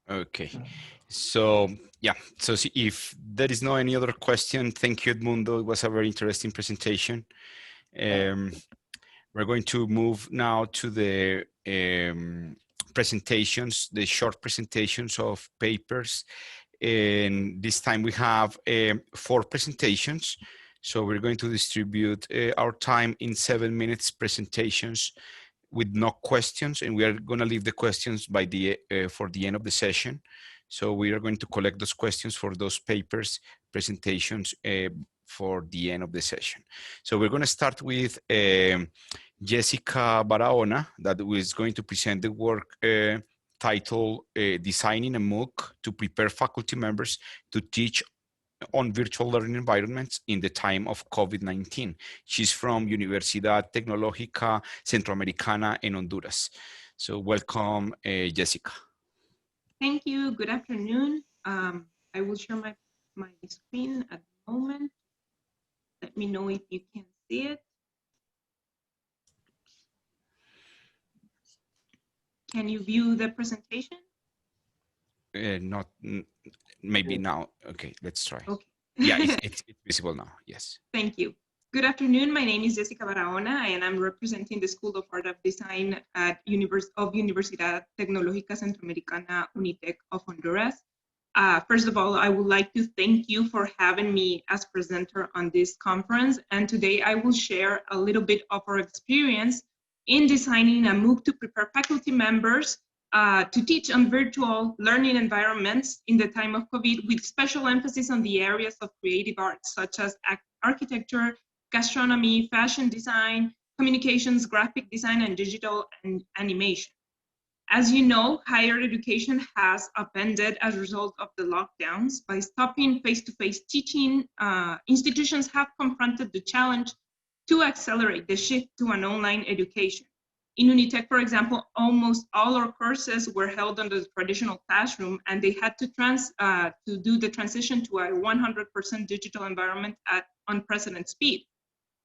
Okay, so yeah, so if there is no any other question, thank you, Edmundo. It was a very interesting presentation. We're going to move now to the presentations, the short presentations of papers. And this time we have 4 presentations. So we're going to distribute our time in 7 minutes presentations with no questions, and we are going to leave the questions by for the end of the session. So we are going to collect those questions for those papers presentations for the end of the session. So we're going to start with Jessica Barahona, that is going to present the work titled Designing a MOOC to Prepare Faculty Members to Teach on Virtual Learning Environments in the Time of COVID-19. She's from Universidad Tecnológica Centroamericana in Honduras. So welcome, Jessica. Thank you. Good afternoon. I will share my my screen at the moment. Let me know if you can see it. Can you view the presentation? Not maybe now. Okay, let's try. Okay. Yeah, it's visible now. Yes. Thank you. Good afternoon. My name is Jessica Barahona, and I'm representing the School of Art of Design at Universidad Tecnológica Centroamericana UNITEC of Honduras. First of all, I would like to thank you for having me as presenter on this conference. And today I will share a little bit of our experience in designing a MOOC to prepare faculty members to teach on virtual learning environments in the time of COVID, with special emphasis on the areas of creative arts, such as architecture, gastronomy, fashion design, communications, graphic design, and digital animation. As you know, higher education has upended as a result of the lockdowns. By stopping face-to-face teaching, institutions have confronted the challenge to accelerate the shift to an online education. In UNITEC, for example, almost all our courses were held under the traditional classroom, and they had to do the transition to a 100% digital environment at unprecedented speed.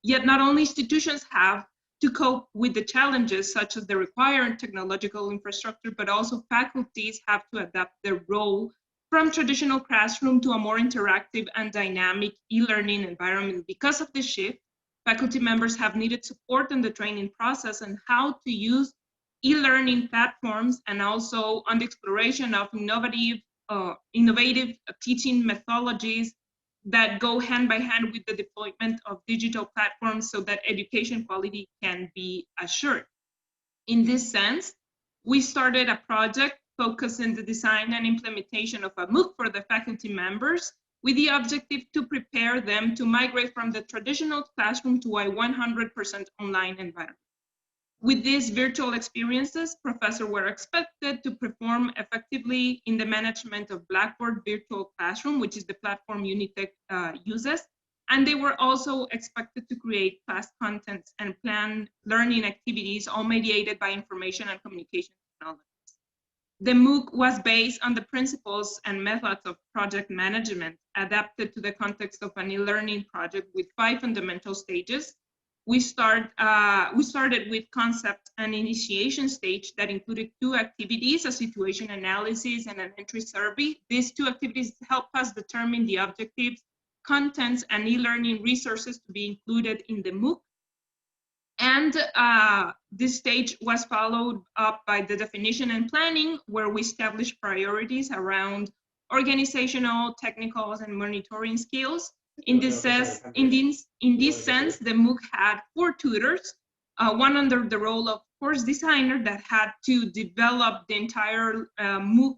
Yet not only institutions have to cope with the challenges such as the required technological infrastructure, but also faculties have to adapt their role from traditional classroom to a more interactive and dynamic e-learning environment. Because of this shift, faculty members have needed support in the training process and how to use e-learning platforms, and also on the exploration of innovative teaching methodologies that go hand by hand with the deployment of digital platforms so that education quality can be assured. In this sense, we started a project focused on the design and implementation of a MOOC for the faculty members, with the objective to prepare them to migrate from the traditional classroom to a 100% online environment. With these virtual experiences, professors were expected to perform effectively in the management of Blackboard Virtual Classroom, which is the platform UNITEC uses, and they were also expected to create class contents and plan learning activities, all mediated by information and communication technologies. The MOOC was based on the principles and methods of project management, adapted to the context of an e-learning project with 5 fundamental stages. We started with concept and initiation stage that included 2 activities, a situation analysis and an entry survey. These 2 activities help us determine the objectives, contents, and e-learning resources to be included in the MOOC. And this stage was followed up by the definition and planning, where we established priorities around organizational, technical, and monitoring skills. In this sense, the MOOC had 4 tutors, one under the role of course designer that had to develop the entire MOOC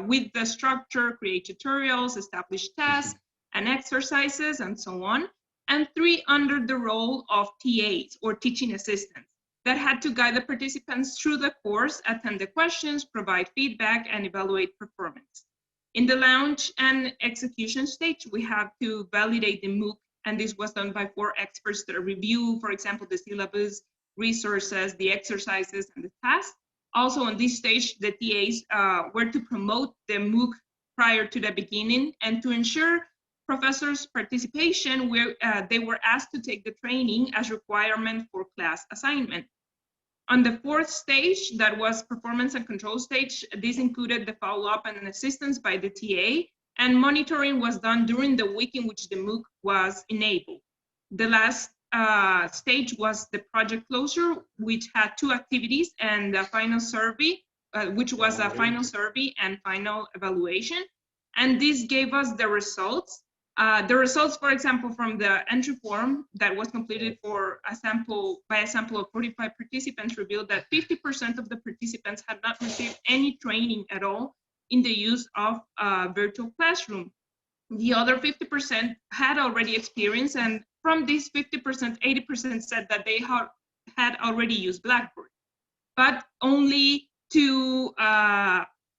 with the structure, create tutorials, establish tasks and exercises, and so on. And 3 under the role of TAs, or teaching assistants, that had to guide the participants through the course, attend the questions, provide feedback, and evaluate performance. In the launch and execution stage, we have to validate the MOOC, and this was done by 4 experts that review, for example, the syllabus, resources, the exercises, and the tasks. Also on this stage, the TAs were to promote the MOOC prior to the beginning, and to ensure professors' participation, they were asked to take the training as requirement for class assignment. On the 4th stage, that was performance and control stage, this included the follow-up and assistance by the TA, and monitoring was done during the week in which the MOOC was enabled. The last stage was the project closure, which had 2 activities and a final survey, which was a final survey and final evaluation. And this gave us the results. For example, from the entry form that was completed for by a sample of 45 participants, revealed that 50% of the participants had not received any training at all in the use of virtual classroom. The other 50% had already experienced, and from these 50%, 80% said that they had already used Blackboard, but only to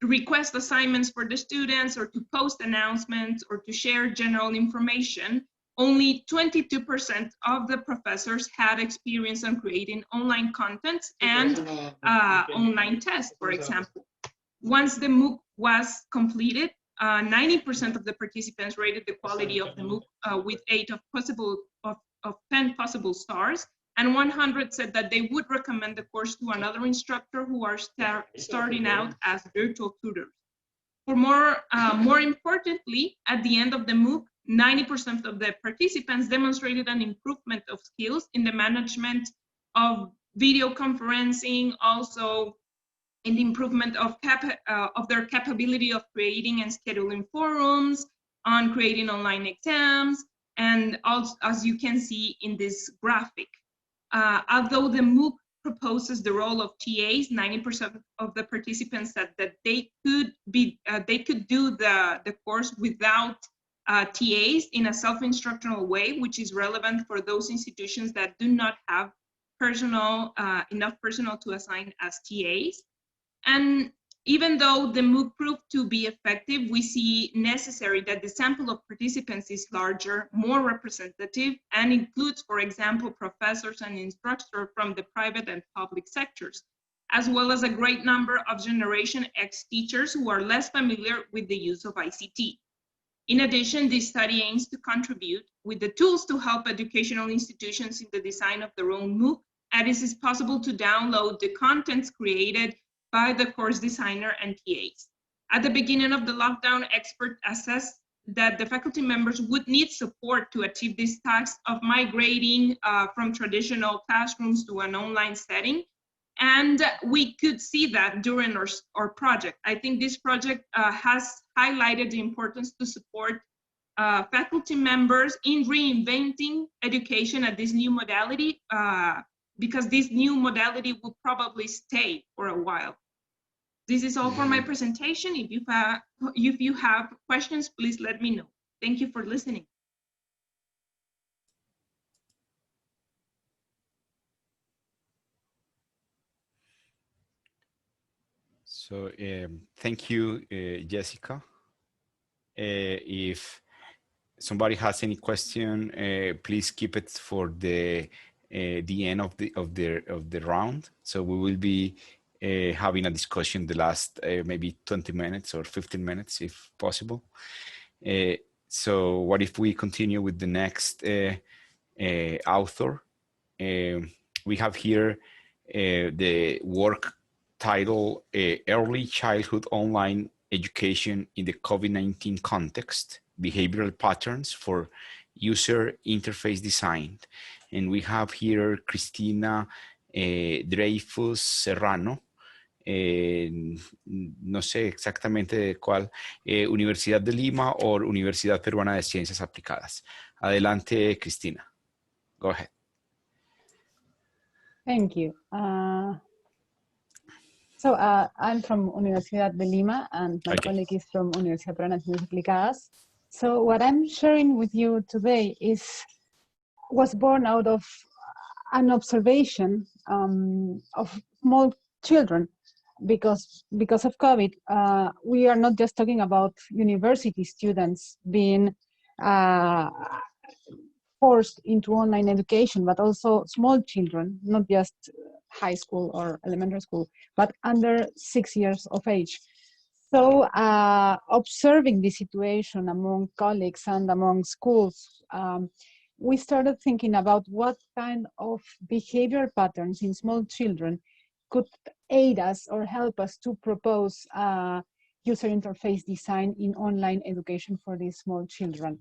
request assignments for the students, or to post announcements, or to share general information. Only 22% of the professors had experience on creating online content and online tests, for example. Once the MOOC was completed, 90% of the participants rated the quality of the MOOC with 8 of 10 possible stars, and 100 said that they would recommend the course to another instructor who are starting out as virtual tutors. For more importantly, at the end of the MOOC, 90% of the participants demonstrated an improvement of skills in the management of video conferencing, also in the improvement of their capability of creating and scheduling forums, on creating online exams, and also, as you can see in this graphic. Although the MOOC proposes the role of TAs, 90% of the participants said that they could do the course without TAs in a self-instructional way, which is relevant for those institutions that do not have enough personnel to assign as TAs. And even though the MOOC proved to be effective, we see necessary that the sample of participants is larger, more representative, and includes, for example, professors and instructors from the private and public sectors, as well as a great number of Generation X teachers who are less familiar with the use of ICT. In addition, this study aims to contribute with the tools to help educational institutions in the design of their own MOOC, and it is possible to download the contents created by the course designer and TAs. At the beginning of the lockdown, experts assessed that the faculty members would need support to achieve this task of migrating from traditional classrooms to an online setting. And we could see that during our project. I think this project has highlighted the importance to support faculty members in reinventing education at this new modality, because this new modality will probably stay for a while. This is all for my presentation. If you have questions, please let me know. Thank you for listening. So thank you, Jessica. If somebody has any question, please keep it for the end of the round. So we will be having a discussion the last maybe 20 minutes or 15 minutes if possible. So what if we continue with the next author? We have here the work title, Early Childhood Online Education in the COVID-19 Context, Behavioral Patterns for User Interface Design. And we have here Cristina Dreyfus Serrano, no sé exactamente de cuál, Universidad de Lima o Universidad Peruana de Ciencias Aplicadas. Adelante, Cristina. Go ahead. Thank you. So I'm from Universidad de Lima, and my colleague is from Universidad Peruana de Ciencias Aplicadas. So what I'm sharing with you today was born out of an observation of small children, because of COVID, we are not just talking about university students being forced into online education, but also small children, not just high school or elementary school, but under 6 years of age. So observing the situation among colleagues and among schools, we started thinking about what kind of behavior patterns in small children could aid us or help us to propose user interface design in online education for these small children.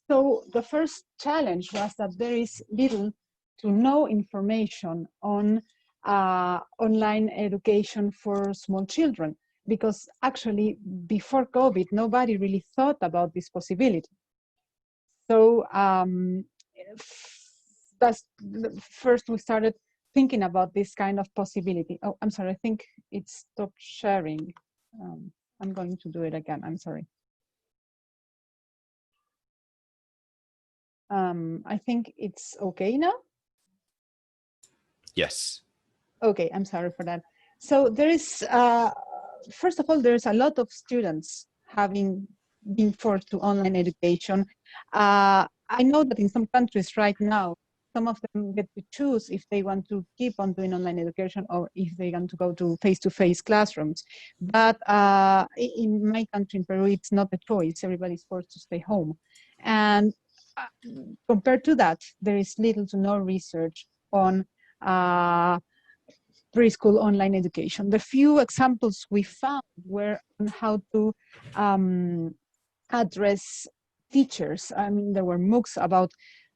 So the first challenge was that there is little to no information on online education for small children, because actually before COVID, nobody really thought about this possibility. So that's first we started thinking about this kind of possibility. Oh, I'm sorry, I think it stopped sharing. I'm going to do it again, I'm sorry. I think it's okay now. Yes. Okay, I'm sorry for that. So there is, first of all, there's a lot of students having been forced to online education. I know that in some countries right now, some of them get to choose if they want to keep on doing online education or if they want to go to face-to-face classrooms. But in my country, in Peru, it's not a choice. Everybody's forced to stay home. And compared to that, there is little to no research on preschool online education. The few examples we found were on how to address teachers. I mean, there were MOOCs about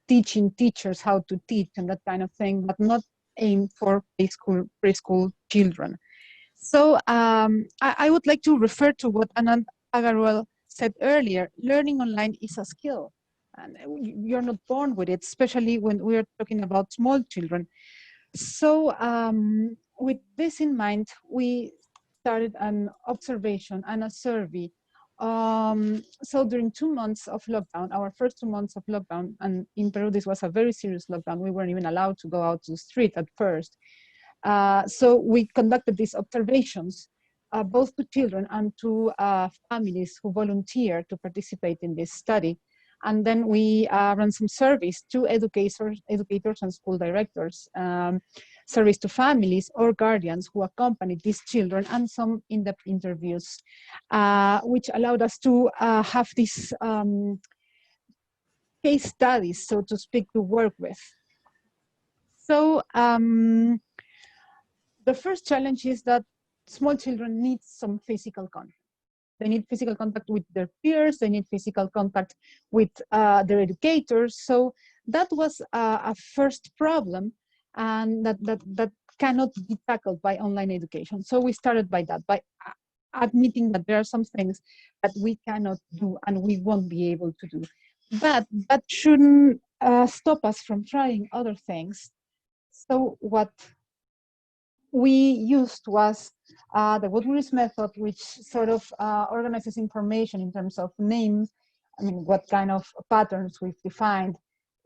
teaching teachers how to teach and that kind of thing, but not aimed for preschool children. So I would like to refer to what Anand Agarwal said earlier. Learning online is a skill, and you're not born with it, especially when we're talking about small children. So with this in mind, we started an observation and a survey. So during 2 months of lockdown, our first 2 months of lockdown, and in Peru, this was a very serious lockdown. We weren't even allowed to go out to the street at first. So we conducted these observations, both to children and to families who volunteered to participate in this study. And then we ran some surveys to educators and school directors, surveys to families or guardians who accompanied these children, and some in-depth interviews, which allowed us to have these case studies, so to speak, to work with. So the first challenge is that small children need some physical contact. They need physical contact with their peers, they need physical contact with their educators. So that was a first problem, and that cannot be tackled by online education. So we started by that, by admitting that there are some things that we cannot do and we won't be able to do. But that shouldn't stop us from trying other things. So what we used was the Woodbridge method, which sort of organizes information in terms of names. I mean, what kind of patterns we've defined,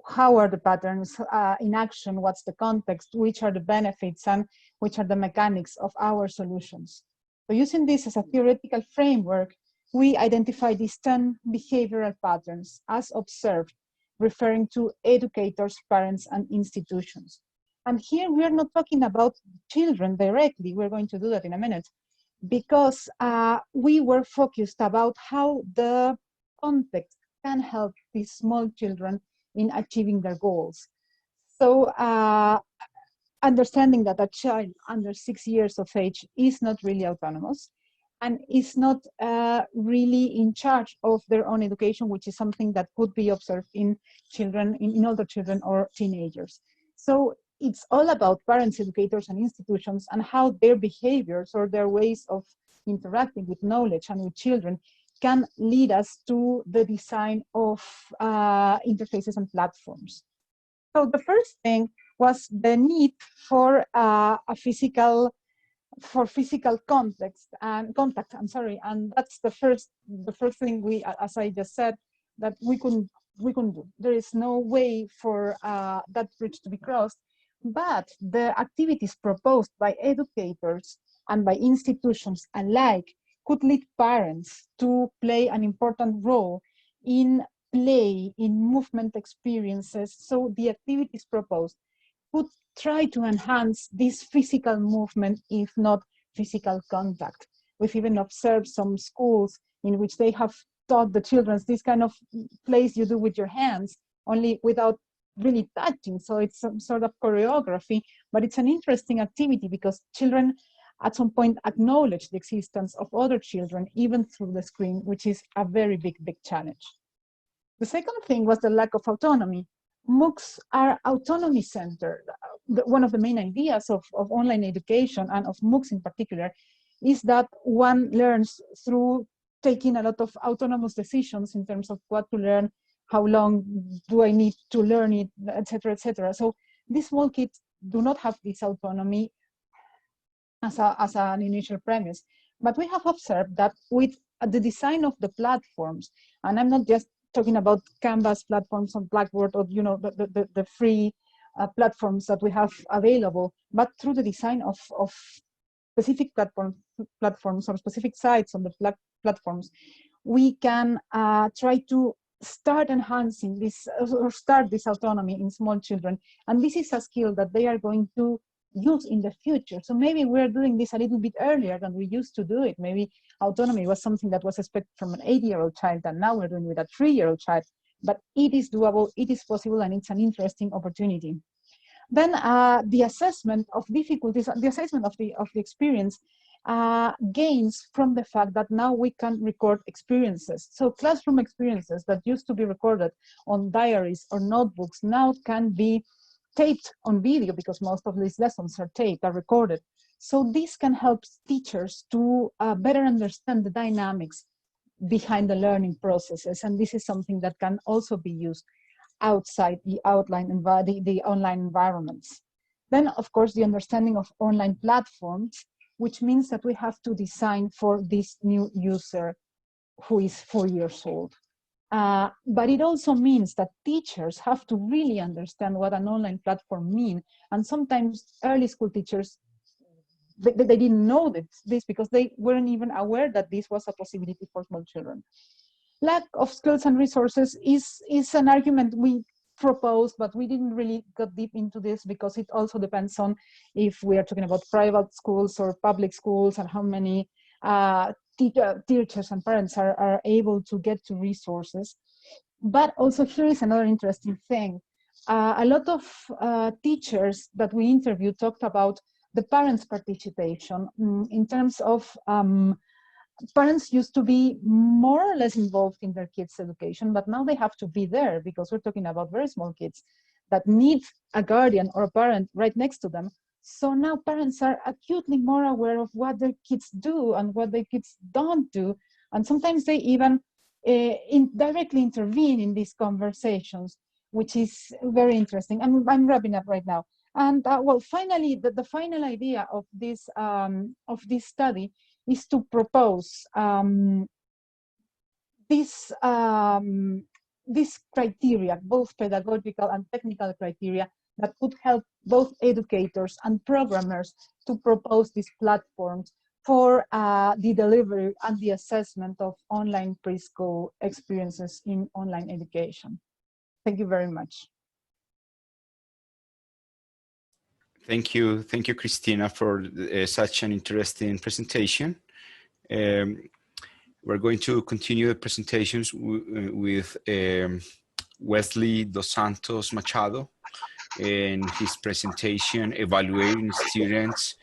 how are the patterns in action, what's the context, which are the benefits, and which are the mechanics of our solutions. So using this as a theoretical framework, we identify these 10 behavioral patterns as observed, referring to educators, parents, and institutions. And here we are not talking about children directly. We're going to do that in a minute, because we were focused about how the context can help these small children in achieving their goals. So understanding that a child under 6 years of age is not really autonomous and is not really in charge of their own education, which is something that could be observed in children, in older children or teenagers. So it's all about parents, educators, and institutions, and how their behaviors or their ways of interacting with knowledge and with children can lead us to the design of interfaces and platforms. So the first thing was the need for physical context and contact. And that's the first thing we, as I just said, that we couldn't do. There is no way for that bridge to be crossed. But the activities proposed by educators and by institutions alike could lead parents to play an important role in play, in movement experiences. So the activities proposed could try to enhance this physical movement, if not physical contact. We've even observed some schools in which they have taught the children this kind of plays you do with your hands, only without really touching. So it's some sort of choreography, but it's an interesting activity because children at some point acknowledge the existence of other children, even through the screen, which is a very big challenge. The second thing was the lack of autonomy. MOOCs are autonomy centered. One of the main ideas of online education and of MOOCs in particular is that one learns through taking a lot of autonomous decisions in terms of what to learn, how long do I need to learn it, etc., etc. So these small kids do not have this autonomy as an initial premise. But we have observed that with the design of the platforms, and I'm not just talking about Canvas platforms on Blackboard or the free platforms that we have available, but through the design of specific platforms or specific sites on the platforms, we can try to start enhancing this or start this autonomy in small children. And this is a skill that they are going to use in the future. So maybe we're doing this a little bit earlier than we used to do it. Maybe autonomy was something that was expected from an 8-year-old child, and now we're doing it with a 3-year-old child. But it is doable, it is possible, and it's an interesting opportunity. Then the assessment of difficulties, the assessment of the experience gains from the fact that now we can record experiences. So classroom experiences that used to be recorded on diaries or notebooks now can be taped on video, because most of these lessons are taped, are recorded. So this can help teachers to better understand the dynamics behind the learning processes. And this is something that can also be used outside the the online environments. Then, of course, the understanding of online platforms, which means that we have to design for this new user who is 4 years old. But it also means that teachers have to really understand what an online platform means. And sometimes early school teachers, they didn't know this because they weren't even aware that this was a possibility for small children. Lack of skills and resources is an argument we proposed, but we didn't really go deep into this because it also depends on if we are talking about private schools or public schools, and how many teachers and parents are able to get to resources. But also here is another interesting thing. A lot of teachers that we interviewed talked about the parents' participation in terms of parents used to be more or less involved in their kids' education, but now they have to be there because we're talking about very small kids that need a guardian or a parent right next to them. So now parents are acutely more aware of what their kids do and what their kids don't do. And sometimes they even directly intervene in these conversations, which is very interesting. I'm wrapping up right now. And well, finally, the final idea of this study is to propose this criteria, both pedagogical and technical criteria, that could help both educators and programmers to propose these platforms for the delivery and the assessment of online preschool experiences in online education. Thank you very much. Thank you, Cristina, for such an interesting presentation. We're going to continue the presentations with Wesley Dos Santos Machado and his presentation, Evaluating Students'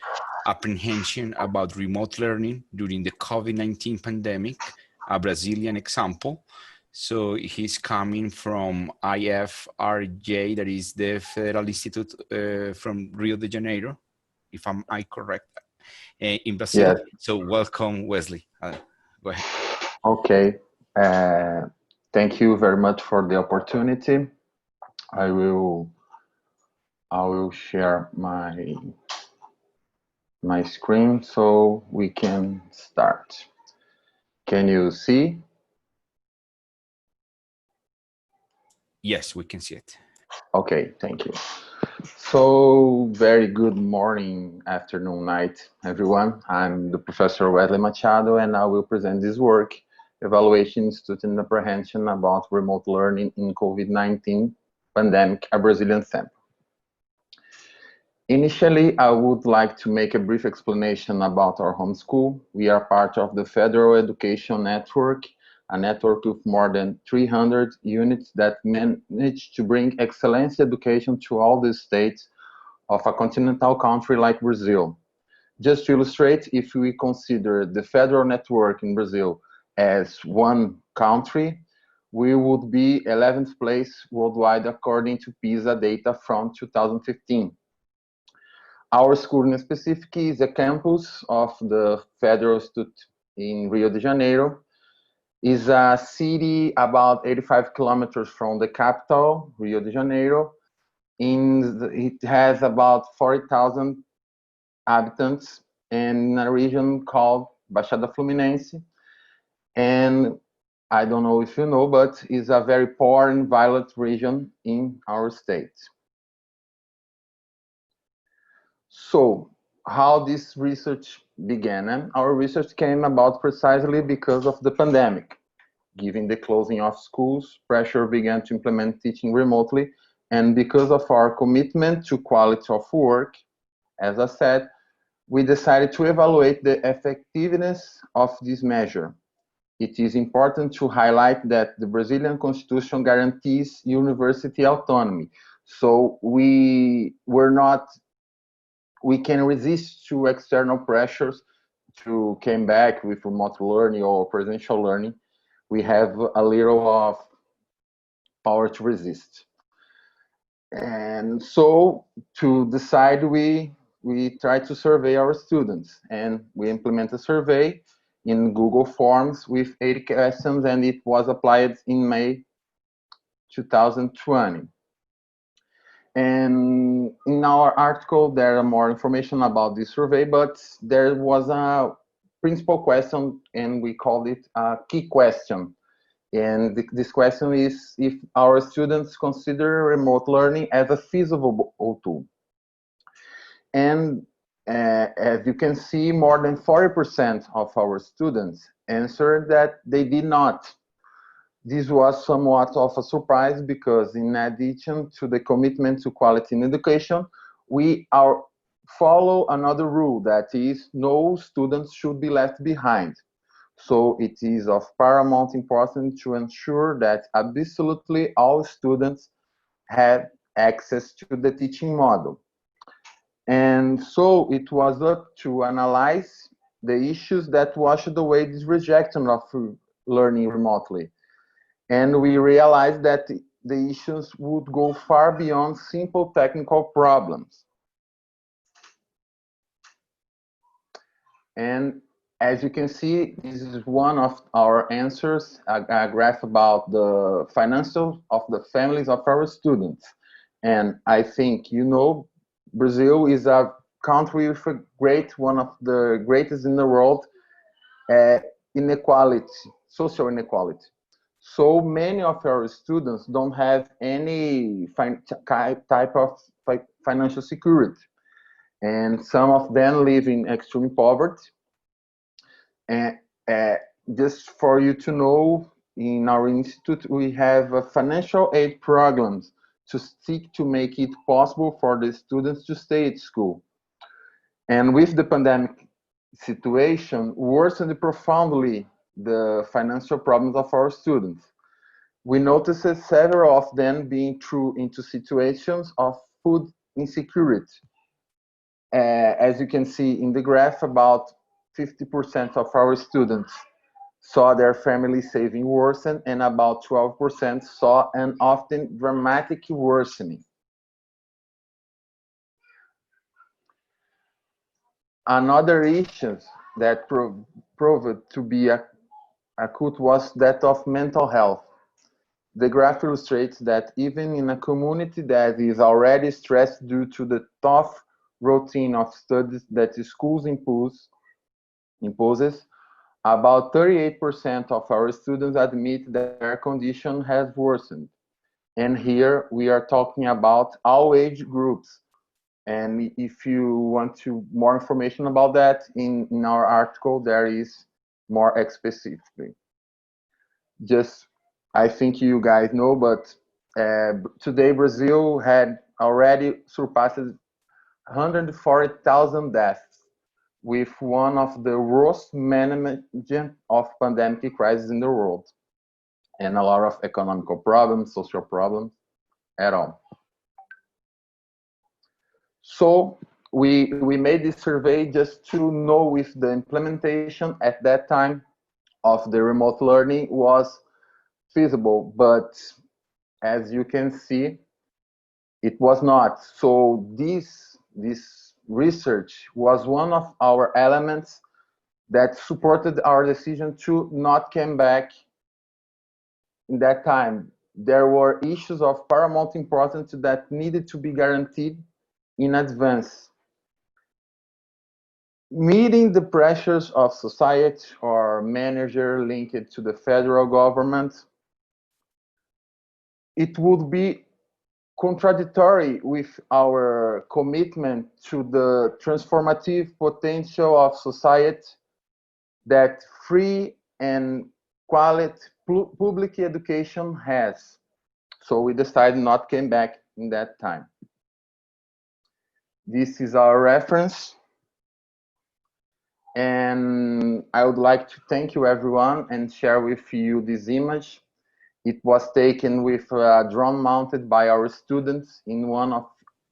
Apprehension about Remote Learning During the COVID-19 Pandemic, a Brazilian Example. So he's coming from IFRJ, that is the Federal Institute from Rio de Janeiro, if I'm correct, in Brazil. Yes. So welcome, Wesley. Go ahead. Okay. Thank you very much for the opportunity. I will share my screen so we can start. Can you see? Yes, we can see it. Okay, thank you. So, very good morning, afternoon, night, everyone. I'm the Professor Wesley Machado, and I will present this work, Evaluation Student Apprehension about Remote Learning in COVID-19 Pandemic, a Brazilian Sample. Initially, I would like to make a brief explanation about our homeschool. We are part of the Federal Education Network, a network with more than 300 units that manage to bring excellence education to all the states of a continental country like Brazil. Just to illustrate, if we consider the federal network in Brazil as one country, we would be 11th place worldwide according to PISA data from 2015. Our school in specific is a campus of the Federal Institute in Rio de Janeiro. Is a city about 85 kilometers from the capital, Rio de Janeiro. It has about 40,000 inhabitants in a region called Baixada Fluminense. And I don't know if you know, but it's a very poor and violent region in our state. So, how this research began? And our research came about precisely because of the pandemic. Given the closing of schools, pressure began to implement teaching remotely. And because of our commitment to quality of work, as I said, we decided to evaluate the effectiveness of this measure. It is important to highlight that the Brazilian Constitution guarantees university autonomy. So we can resist to external pressures to come back with remote learning or presential learning. We have a little of power to resist. And so to decide, we try to survey our students, and we implement a survey in Google Forms with 80 questions, and it was applied in May 2020. And in our article, there are more information about this survey, but there was a principal question, and we called it a key question. And this question is if our students consider remote learning as a feasible tool. And as you can see, more than 40% of our students answered that they did not. This was somewhat of a surprise because in addition to the commitment to quality in education, we follow another rule, that is, no students should be left behind. So it is of paramount importance to ensure that absolutely all students have access to the teaching model. And so it was up to analyze the issues that washed away this rejection of learning remotely. And we realized that the issues would go far beyond simple technical problems. And as you can see, this is one of our answers, a graph about the financials of the families of our students. And I think, you know, Brazil is a country with one of the greatest in the world, inequality, social inequality. So many of our students don't have any type of financial security. And some of them live in extreme poverty. And just for you to know, in our institute, we have financial aid programs to seek to make it possible for the students to stay at school. And with the pandemic situation, worsened profoundly the financial problems of our students. We noticed several of them being thrown into situations of food insecurity. As you can see in the graph, about 50% of our students saw their family saving worsen, and about 12% saw an often dramatic worsening. Another issue that proved to be acute was that of mental health. The graph illustrates that even in a community that is already stressed due to the tough routine of studies that the schools imposes, about 38% of our students admit that their condition has worsened. And here we are talking about all age groups. And if you want more information about that, in our article, there is more specifically. Just, I think you guys know, but today Brazil had already surpassed 140,000 deaths, with one of the worst management of pandemic crisis in the world, and a lot of economical problems, social problems at all. So we made this survey just to know if the implementation at that time of the remote learning was feasible, but as you can see, it was not. So this research was one of our elements that supported our decision to not come back in that time. There were issues of paramount importance that needed to be guaranteed in advance. Meeting the pressures of society or manager linked to the federal government, it would be contradictory with our commitment to the transformative potential of society that free and quality public education has. So we decided not to come back in that time. This is our reference. And I would like to thank you everyone and share with you this image. It was taken with a drone mounted by our students in one of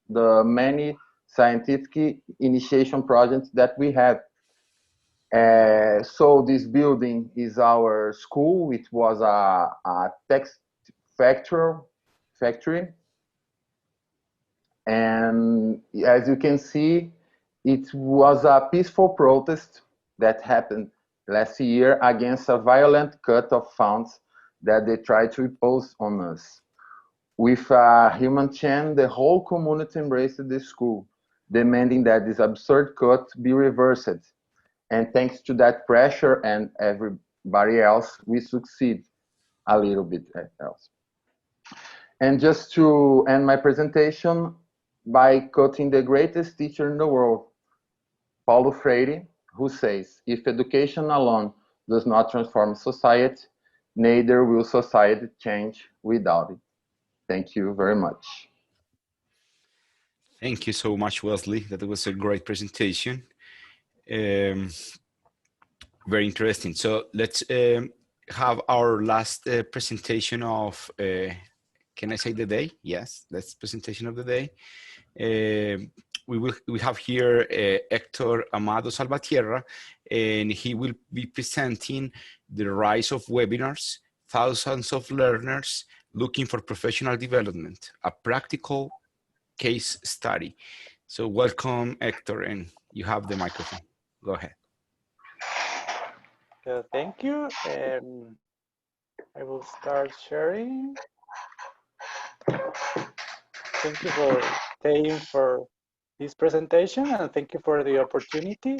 the many scientific initiation projects that we have. So this building is our school. It was a text factory. And as you can see, it was a peaceful protest that happened last year against a violent cut of funds that they tried to impose on us. With a human chain, the whole community embraced the school, demanding that this absurd cut be reversed. And thanks to that pressure and everybody else, we succeed a little bit else. And just to end my presentation by quoting the greatest teacher in the world, Paulo Freire, who says, "If education alone does not transform society, neither will society change without it." Thank you very much. Thank you so much, Wesley. That was a great presentation. Very interesting. So let's have our last presentation of, can I say the day? Yes, that's presentation of the day. We have here Hector Amado Salvatierra, and he will be presenting the rise of webinars, thousands of learners looking for professional development, a practical case study. So welcome, Hector, and you have the microphone. Go ahead. Thank you. I will start sharing. Thank you for staying for this presentation, and thank you for the opportunity.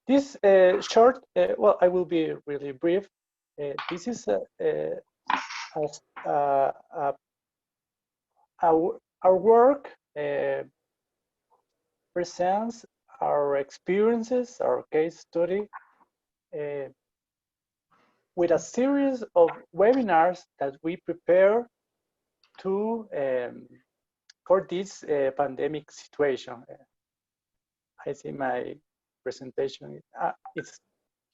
This short, well, I will be really brief. This is our work presents our experiences, our case study, with a series of webinars that we prepare to for this pandemic situation. I see my presentation. It's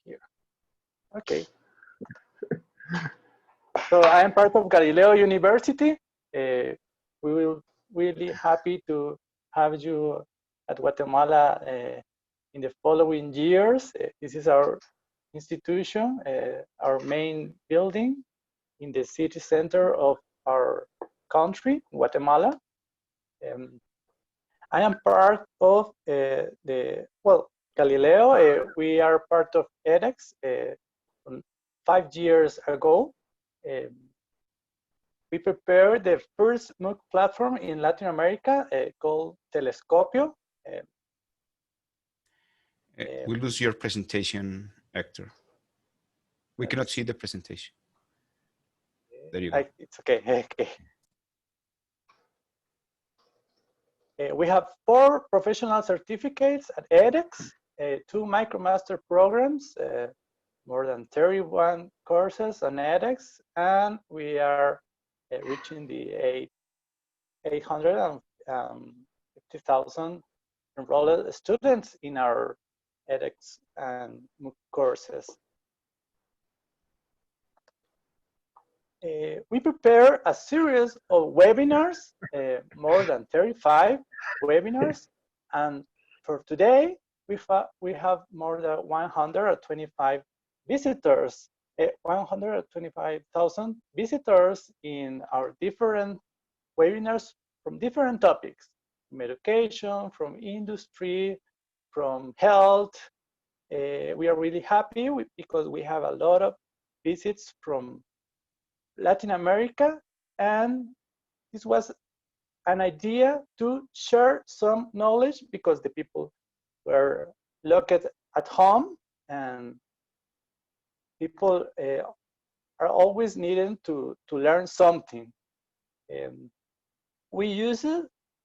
here. Okay. So I am part of Galileo University. We will really happy to have you at Guatemala in the following years. This is our institution, our main building in the city center of our country, Guatemala. I am part of Galileo. We are part of edX 5 years ago. We prepared the first MOOC platform in Latin America called Telescopio. We lose your presentation, Hector. We cannot see the presentation. There you go. It's okay. Okay. We have 4 professional certificates at edX, 2 MicroMaster programs, more than 31 courses on edX, and we are reaching the 850,000 enrolled students in our edX and MOOC courses. We prepare a series of webinars, more than 35 webinars, and for today we have more than 125 visitors, 125,000 visitors in our different webinars from different topics, from education, from industry, from health. We are really happy because we have a lot of visits from Latin America, and this was an idea to share some knowledge because the people were locked at home, and people are always needing to learn something. We use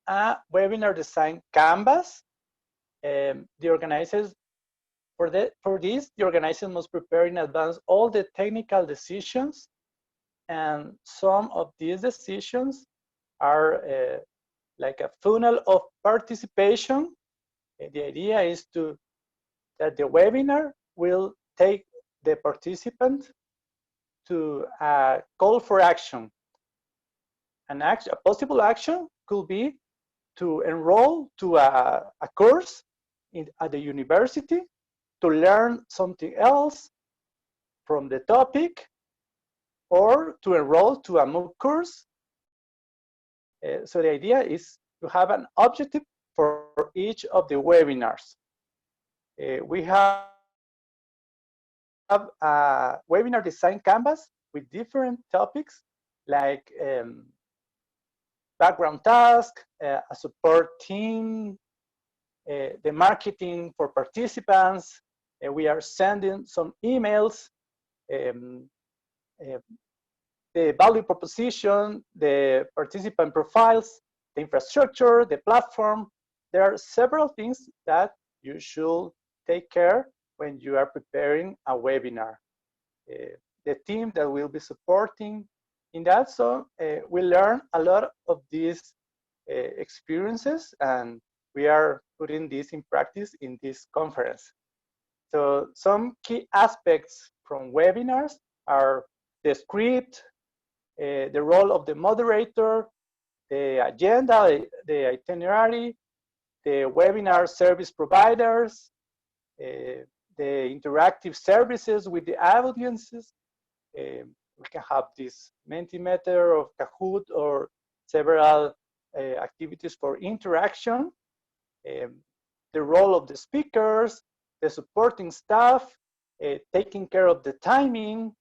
a webinar design canvas. The organizers For this, the organization must prepare in advance all the technical decisions, and some of these decisions are like a funnel of participation. The idea is that the webinar will take the participant to a call for action. A possible action could be to enroll to a course at the university to learn something else from the topic, or to enroll to a MOOC course. So the idea is to have an objective for each of the webinars. We have a webinar design canvas with different topics like background task, a support team, the marketing for participants. We are sending some emails, the value proposition, the participant profiles, the infrastructure, the platform. There are several things that you should take care when you are preparing a webinar. The team that will be supporting in that, so we learn a lot of these experiences, and we are putting this in practice in this conference. So some key aspects from webinars are the script, the role of the moderator, the agenda, the itinerary, the webinar service providers, the interactive services with the audiences. We can have this Mentimeter or Kahoot or several activities for interaction. The role of the speakers, the supporting staff, taking care of the timing,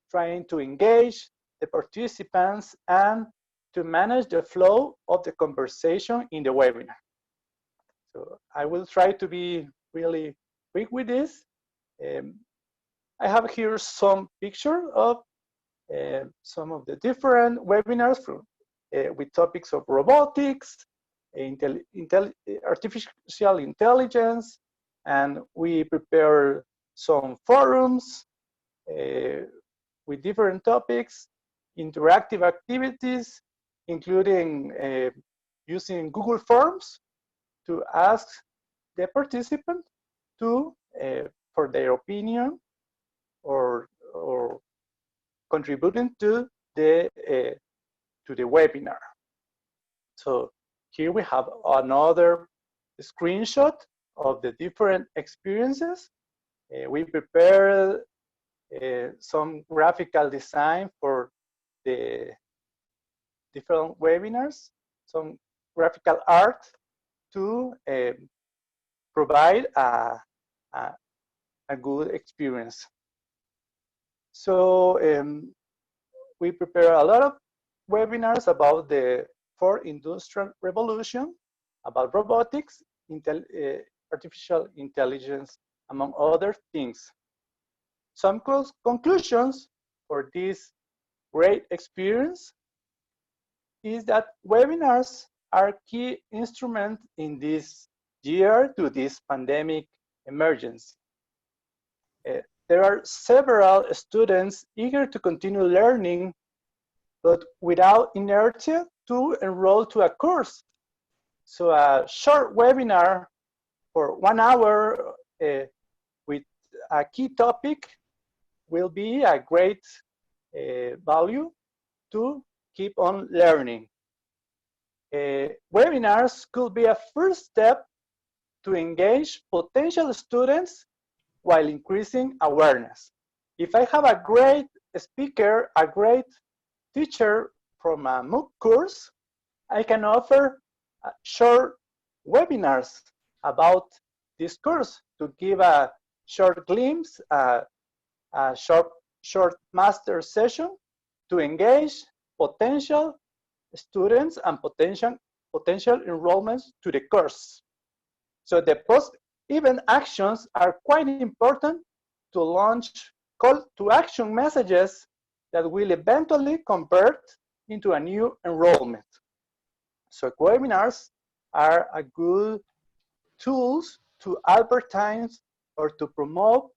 trying to engage the participants, and to manage the flow of the conversation in the webinar. So I will try to be really quick with this. I have here some picture of some of the different webinars from, with topics of robotics, artificial intelligence, and we prepare some forums with different topics, interactive activities, including using Google Forms to ask the participant to for their opinion or contributing to the webinar. So here we have another screenshot of the different experiences. We prepared some graphical design for the different webinars, some graphical art to provide a good experience. So we prepare a lot of webinars about the fourth industrial revolution, about robotics, artificial intelligence, among other things. Some conclusions for this great experience is that webinars are key instruments in this year to this pandemic emergency. There are several students eager to continue learning, but without inertia to enroll to a course. So a short webinar for 1 hour with a key topic will be a great value to keep on learning. Webinars could be a first step to engage potential students while increasing awareness. If I have a great speaker, a great teacher from a MOOC course, I can offer short webinars about this course to give a short glimpse, a short master session to engage potential students and potential enrollments to the course. So the post-event actions are quite important to launch call to action messages that will eventually convert into a new enrollment. So webinars are a good tools to advertise or to promote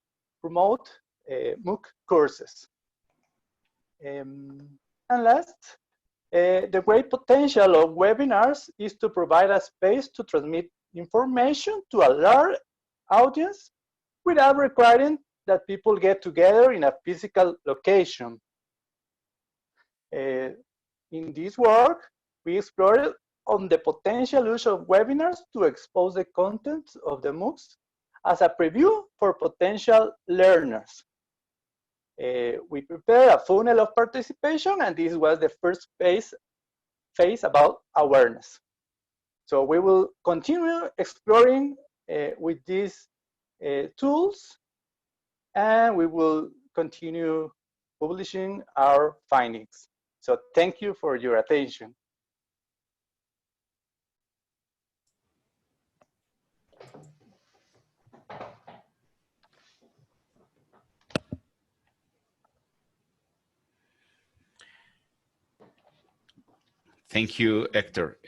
MOOC courses. And last, the great potential of webinars is to provide a space to transmit information to a large audience without requiring that people get together in a physical location. In this work, we explored on the potential use of webinars to expose the content of the MOOCs as a preview for potential learners. We prepared a funnel of participation, and this was the first phase about awareness. So we will continue exploring with these tools, and we will continue publishing our findings. So thank you for your attention. Thank you, Hector.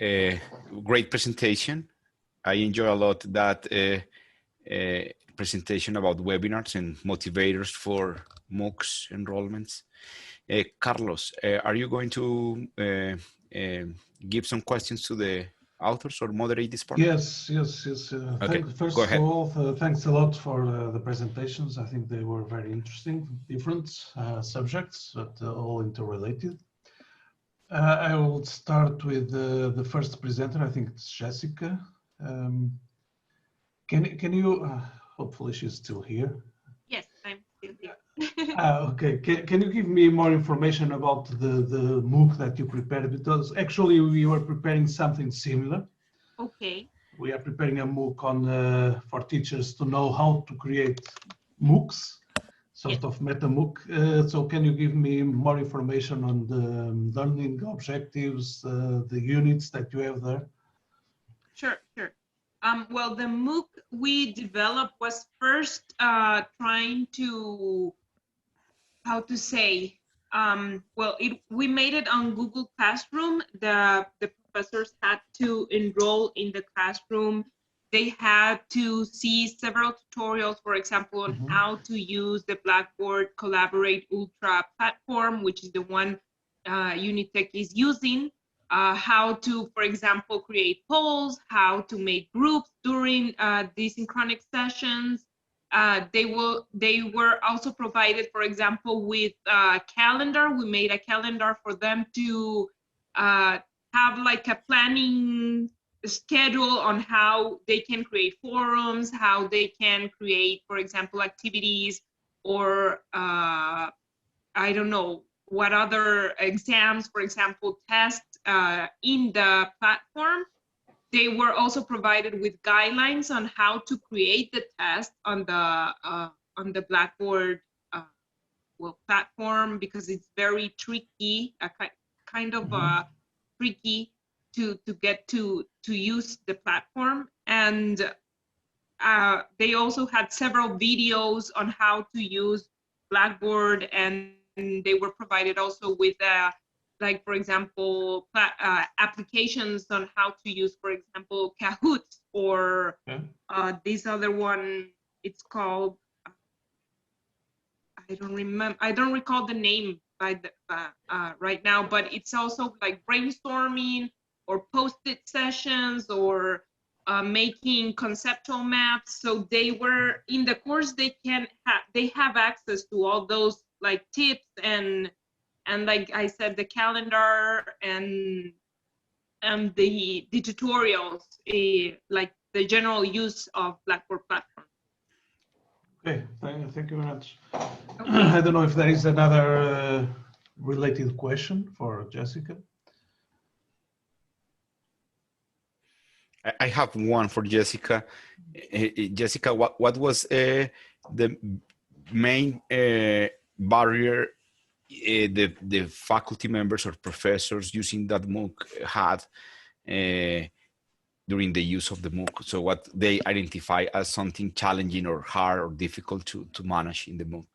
Great presentation. I enjoy a lot that presentation about webinars and motivators for MOOCs enrollments. Carlos, are you going to give some questions to the authors or moderate this part? Yes. Okay, First of all, thanks a lot for the presentations. I think they were very interesting, different subjects, but all interrelated. I will start with the first presenter. I think it's Jessica. Can you, hopefully she's still here. Yes, I'm still here. Okay, can you give me more information about the MOOC that you prepared? Because actually we were preparing something similar. Okay. We are preparing a MOOC on for teachers to know how to create MOOCs, sort of meta MOOC. So can you give me more information on the learning objectives, the units that you have there? Sure. Well, the MOOC we developed was first trying to, how to say, we made it on Google Classroom. The professors had to enroll in the classroom. They had to see several tutorials, for example, on how to use the Blackboard Collaborate Ultra platform, which is the one Unitec is using. How to, for example, create polls, how to make groups during these synchronic sessions. They were also provided, for example, with a calendar. We made a calendar for them to have like a planning schedule on how they can create forums, how they can create, for example, activities, or I don't know, what other exams, for example, tests in the platform. They were also provided with guidelines on how to create the test on the Blackboard platform, because it's very tricky, kind of tricky to get to use the platform. And they also had several videos on how to use Blackboard, and they were provided also with like, for example, applications on how to use, for example, Kahoot, or this other one, it's called, I don't recall the name right now, but it's also like brainstorming or post-it sessions, or making conceptual maps. So they were in the course, they have access to all those like tips and like I said, the calendar and the tutorials, like the general use of Blackboard platform. Okay, thank you very much. Okay. I don't know if there is another related question for Jessica. I have one for Jessica. Jessica, what was the main barrier the faculty members or professors using that MOOC had during the use of the MOOC? So what they identify as something challenging or hard or difficult to manage in the MOOC?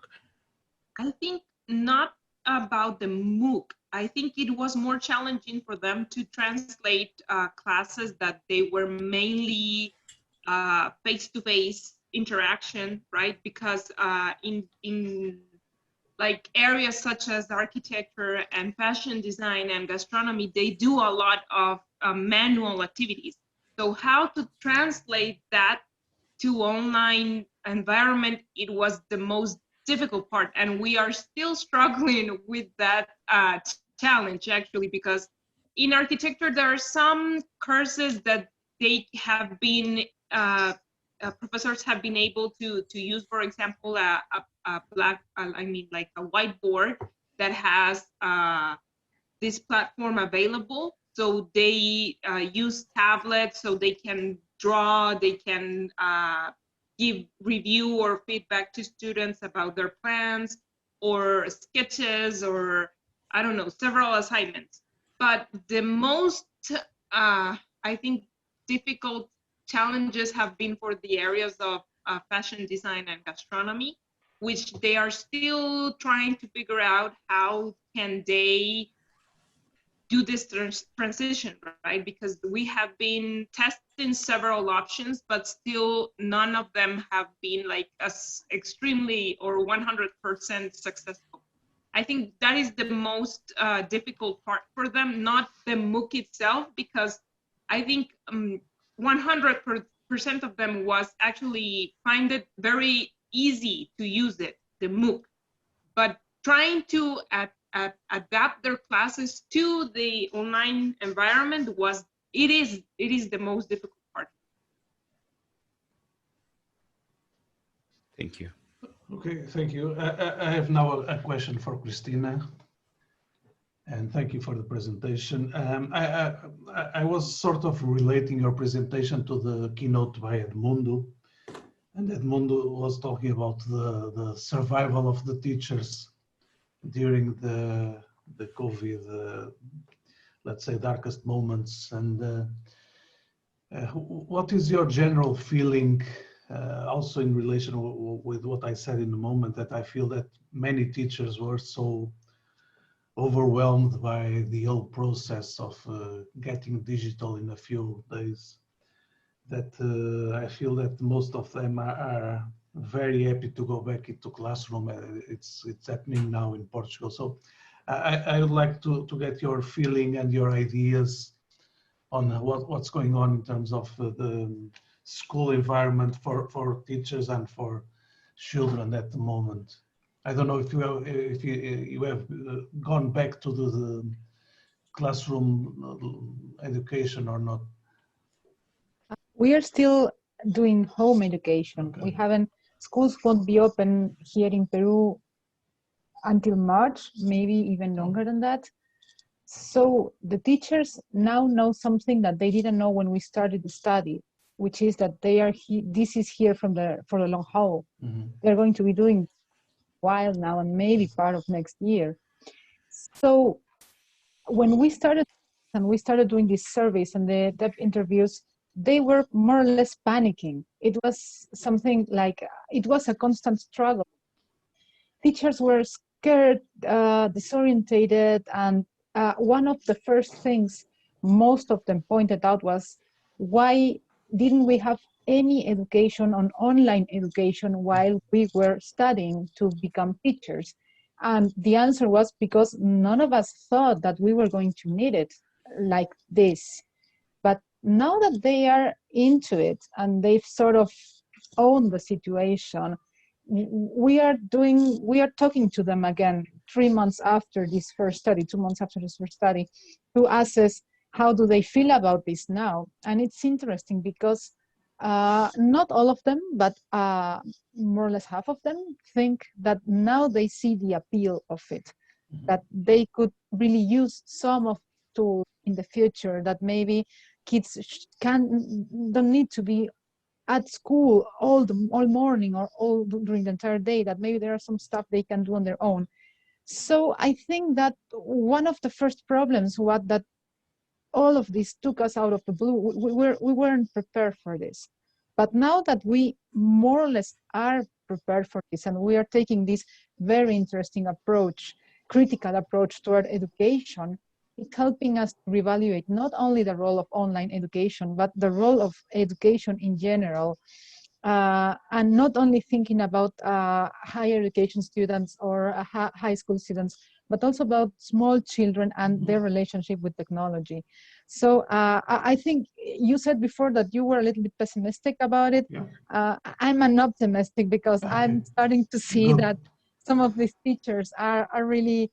I think not about the MOOC. I think it was more challenging for them to translate classes that they were mainly face-to-face interaction, right? Because in like areas such as architecture and fashion design and gastronomy, they do a lot of manual activities. So how to translate that to online environment, it was the most difficult part. And we are still struggling with that challenge, actually, because in architecture, there are some courses that they have been, professors have been able to use, for example, a whiteboard that has this platform available. So they use tablets so they can draw, they can give review or feedback to students about their plans or sketches or, I don't know, several assignments. But the most, I think, difficult challenges have been for the areas of fashion design and gastronomy, which they are still trying to figure out how can they do this transition, right? Because we have been testing several options, but still none of them have been like as extremely or 100% successful. I think that is the most difficult part for them, not the MOOC itself, because I think 100% of them was actually find it very easy to use it, the MOOC, but trying to adapt their classes to the online environment it is the most difficult part. Thank you. Okay, thank you. I have now a question for Christina. And thank you for the presentation. I was sort of relating your presentation to the keynote by Edmundo. And Edmundo was talking about the survival of the teachers during the COVID, let's say, darkest moments. And what is your general feeling, also in relation with what I said in the moment, that I feel that many teachers were so overwhelmed by the whole process of getting digital in a few days, that I feel that most of them are very happy to go back into classroom. It's happening now in Portugal. So I would like to get your feeling and your ideas on what's going on in terms of the school environment for teachers and for children at the moment. I don't know if you have gone back to the classroom education or not. We are still doing home education. Okay. We haven't, schools won't be open here in Peru until March, maybe even longer than that. So the teachers now know something that they didn't know when we started the study, which is that they are this is here for the long haul. Mm-hmm. They're going to be doing a while now and maybe part of next year. So when we started doing these surveys and the depth interviews, they were more or less panicking. It was something like, it was a constant struggle. Teachers were scared, disorientated, and one of the first things most of them pointed out was, why didn't we have any education on online education while we were studying to become teachers? And the answer was because none of us thought that we were going to need it like this. But now that they are into it and they've sort of owned the situation, we are talking to them again 3 months after this first study, 2 months after this first study, to assess how do they feel about this now. And it's interesting because not all of them, but more or less half of them think that now they see the appeal of it, that they could really use some of the tools in the future, that maybe kids don't need to be at school all morning or all during the entire day, that maybe there are some stuff they can do on their own. So I think that one of the first problems was that all of this took us out of the blue. We weren't prepared for this. But now that we more or less are prepared for this, and we are taking this very interesting approach, critical approach toward education, it's helping us to reevaluate not only the role of online education, but the role of education in general, and not only thinking about higher education students or high school students, but also about small children and their relationship with technology. So I think you said before that you were a little bit pessimistic about it. Yeah. I'm an optimistic because I'm starting to see that some of these teachers are really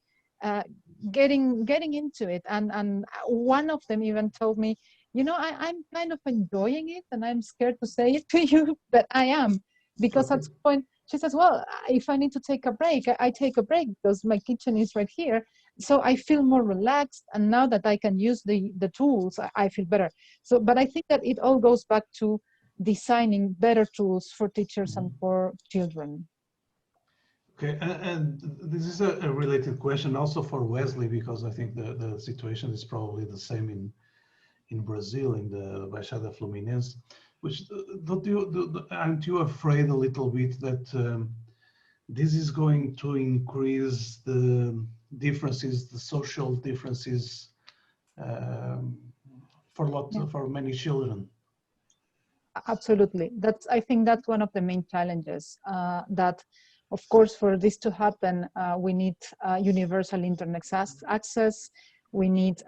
getting into it. And one of them even told me, you know, I'm kind of enjoying it, and I'm scared to say it to you, but I am. Because at some point, she says, well, if I need to take a break, I take a break because my kitchen is right here. So I feel more relaxed. And now that I can use the tools, I feel better. So, but I think that it all goes back to designing better tools for teachers and for children. Okay, and this is a related question also for Wesley, because I think the situation is probably the same in Brazil, in the Baixada Fluminense. Which aren't you afraid a little bit that this is going to increase the differences, the social differences for many children? Absolutely. I think that's one of the main challenges, that of course, for this to happen, we need universal internet access. We need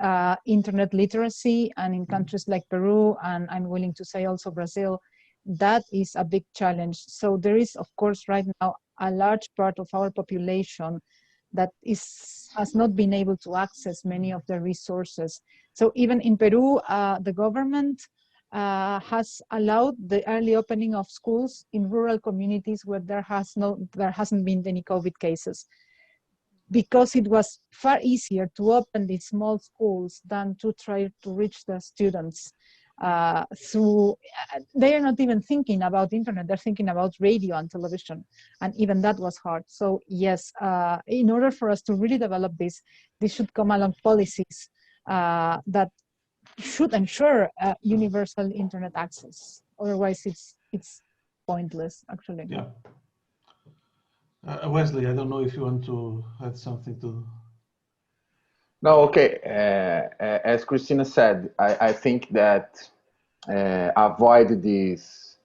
internet literacy, and in countries like Peru, and I'm willing to say also Brazil, that is a big challenge. So there is, of course, right now, a large part of our population that has not been able to access many of the resources. So even in Peru, the government has allowed the early opening of schools in rural communities where there hasn't been any COVID cases, because it was far easier to open these small schools than to try to reach the students through. They are not even thinking about internet; they're thinking about radio and television, and even that was hard. So yes, in order for us to really develop this should come along policies that should ensure universal internet access. Otherwise, it's pointless, actually. Yeah. Wesley, I don't know if you want to add something to. No, okay. As Christina said, I think that avoid this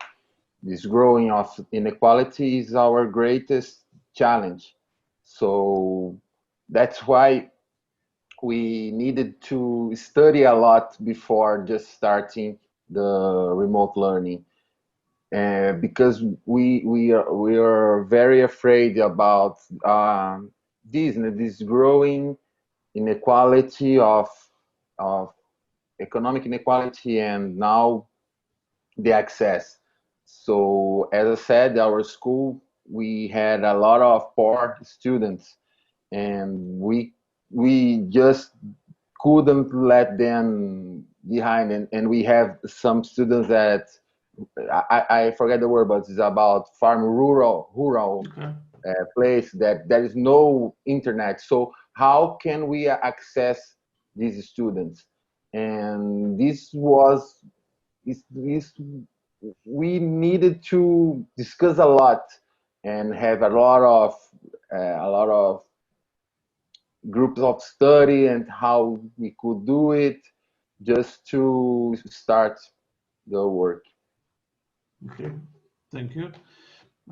growing of inequality is our greatest challenge. So that's why we needed to study a lot before just starting the remote learning, because we are very afraid about this growing inequality of economic inequality, and now the access. So as I said, our school, we had a lot of poor students, and we just couldn't let them behind. And we have some students that I forget the word, but it's about rural place that there is no internet. So how can we access these students? And we needed to discuss a lot and have a lot of groups of study and how we could do it just to start the work. Okay, thank you.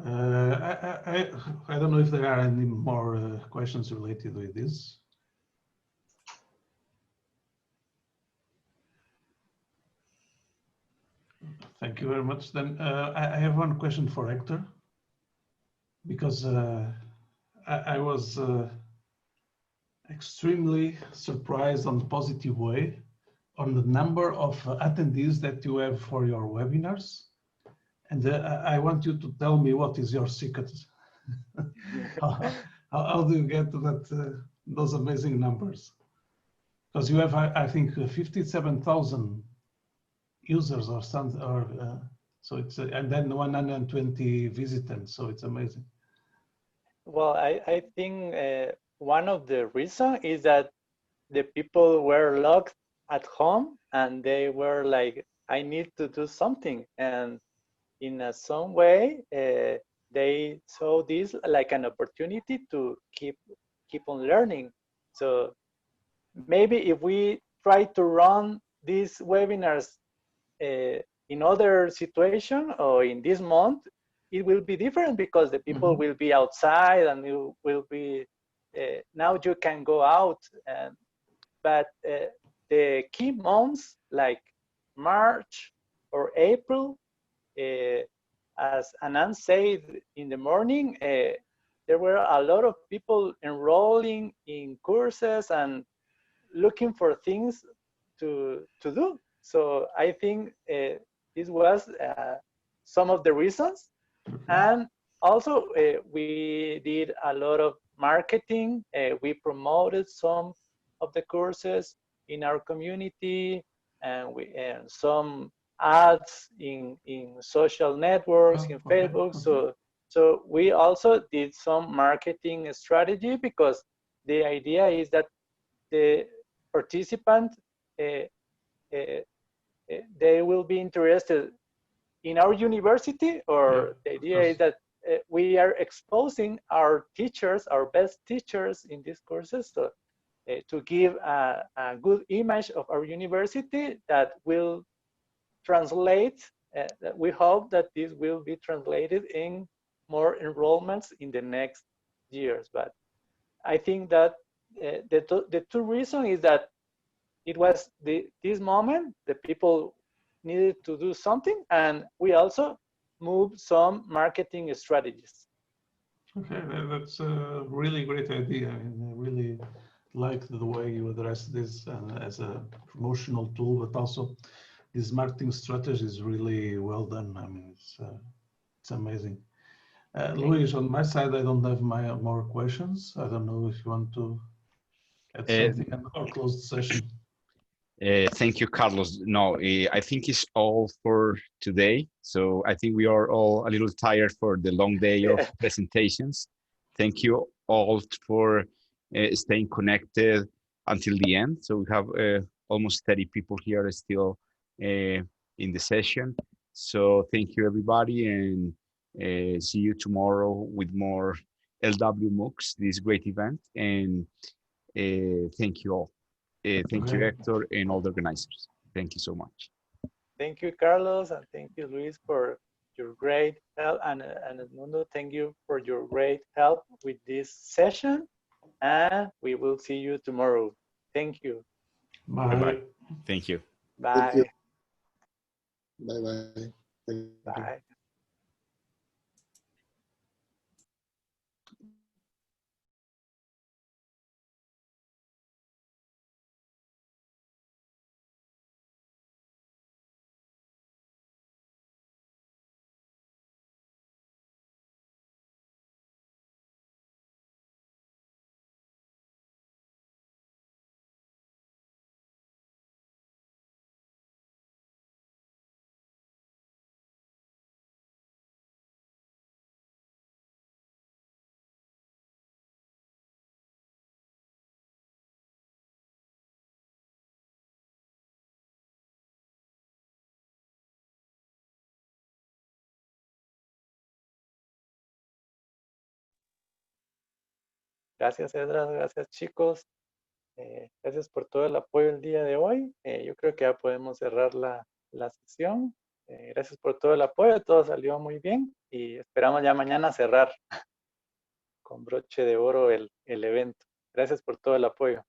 I don't know if there are any more questions related with this. Thank you very much. Then I have one question for Hector, because I was extremely surprised on the positive way on the number of attendees that you have for your webinars. And I want you to tell me what is your secret. How do you get to that those amazing numbers? Because you have, I think, 57,000 users or something, or so it's and then 120 visitants. So it's amazing. Well, I think one of the reasons is that the people were locked at home, and they were like, I need to do something. And in some way, they saw this like an opportunity to keep on learning. So maybe if we try to run these webinars in in other situation or in this month, it will be different because the people will be outside and you will be, now you can go out. But the key months like March or April, as Anand said in the morning, there were a lot of people enrolling in courses and looking for things to do. So I think this was some of the reasons. And also we did a lot of marketing. We promoted some of the courses in our community, and some ads in social networks, in Facebook. So we also did some marketing strategy, because the idea is that the participant, they will be interested in our university, or the idea is that we are exposing our teachers, our best teachers in these courses, so, to give a good image of our university that will translate, we hope that this will be translated in more enrollments in the next years. But I think that the two reasons is that it was this moment, the people needed to do something, and we also moved some marketing strategies. Okay, that's a really great idea. I really like the way you address this as a promotional tool, but also this marketing strategy is really well done. I mean, it's amazing. Luis, on my side, I don't have more questions. I don't know if you want to add something or close the session. Thank you, Carlos. No, I think it's all for today. So I think we are all a little tired for the long day of presentations. Thank you all for staying connected until the end. So we have almost 30 people here still in the session. So thank you, everybody, and see you tomorrow with more LW MOOCs, this great event. And thank you all. Thank you, Hector, and all the organizers. Thank you so much. Thank you, Carlos, and thank you, Luis, for your great help. And Edmundo, thank you for your great help with this session. And we will see you tomorrow. Thank you. Bye. Bye-bye. Thank you. Bye. Thank you. Bye-bye. Bye. Gracias, Edras. Gracias, chicos. Gracias por todo el apoyo el día de hoy. Yo creo que ya podemos cerrar la sesión. Gracias por todo el apoyo. Todo salió muy bien y esperamos ya mañana cerrar con broche de oro el evento. Gracias por todo el apoyo.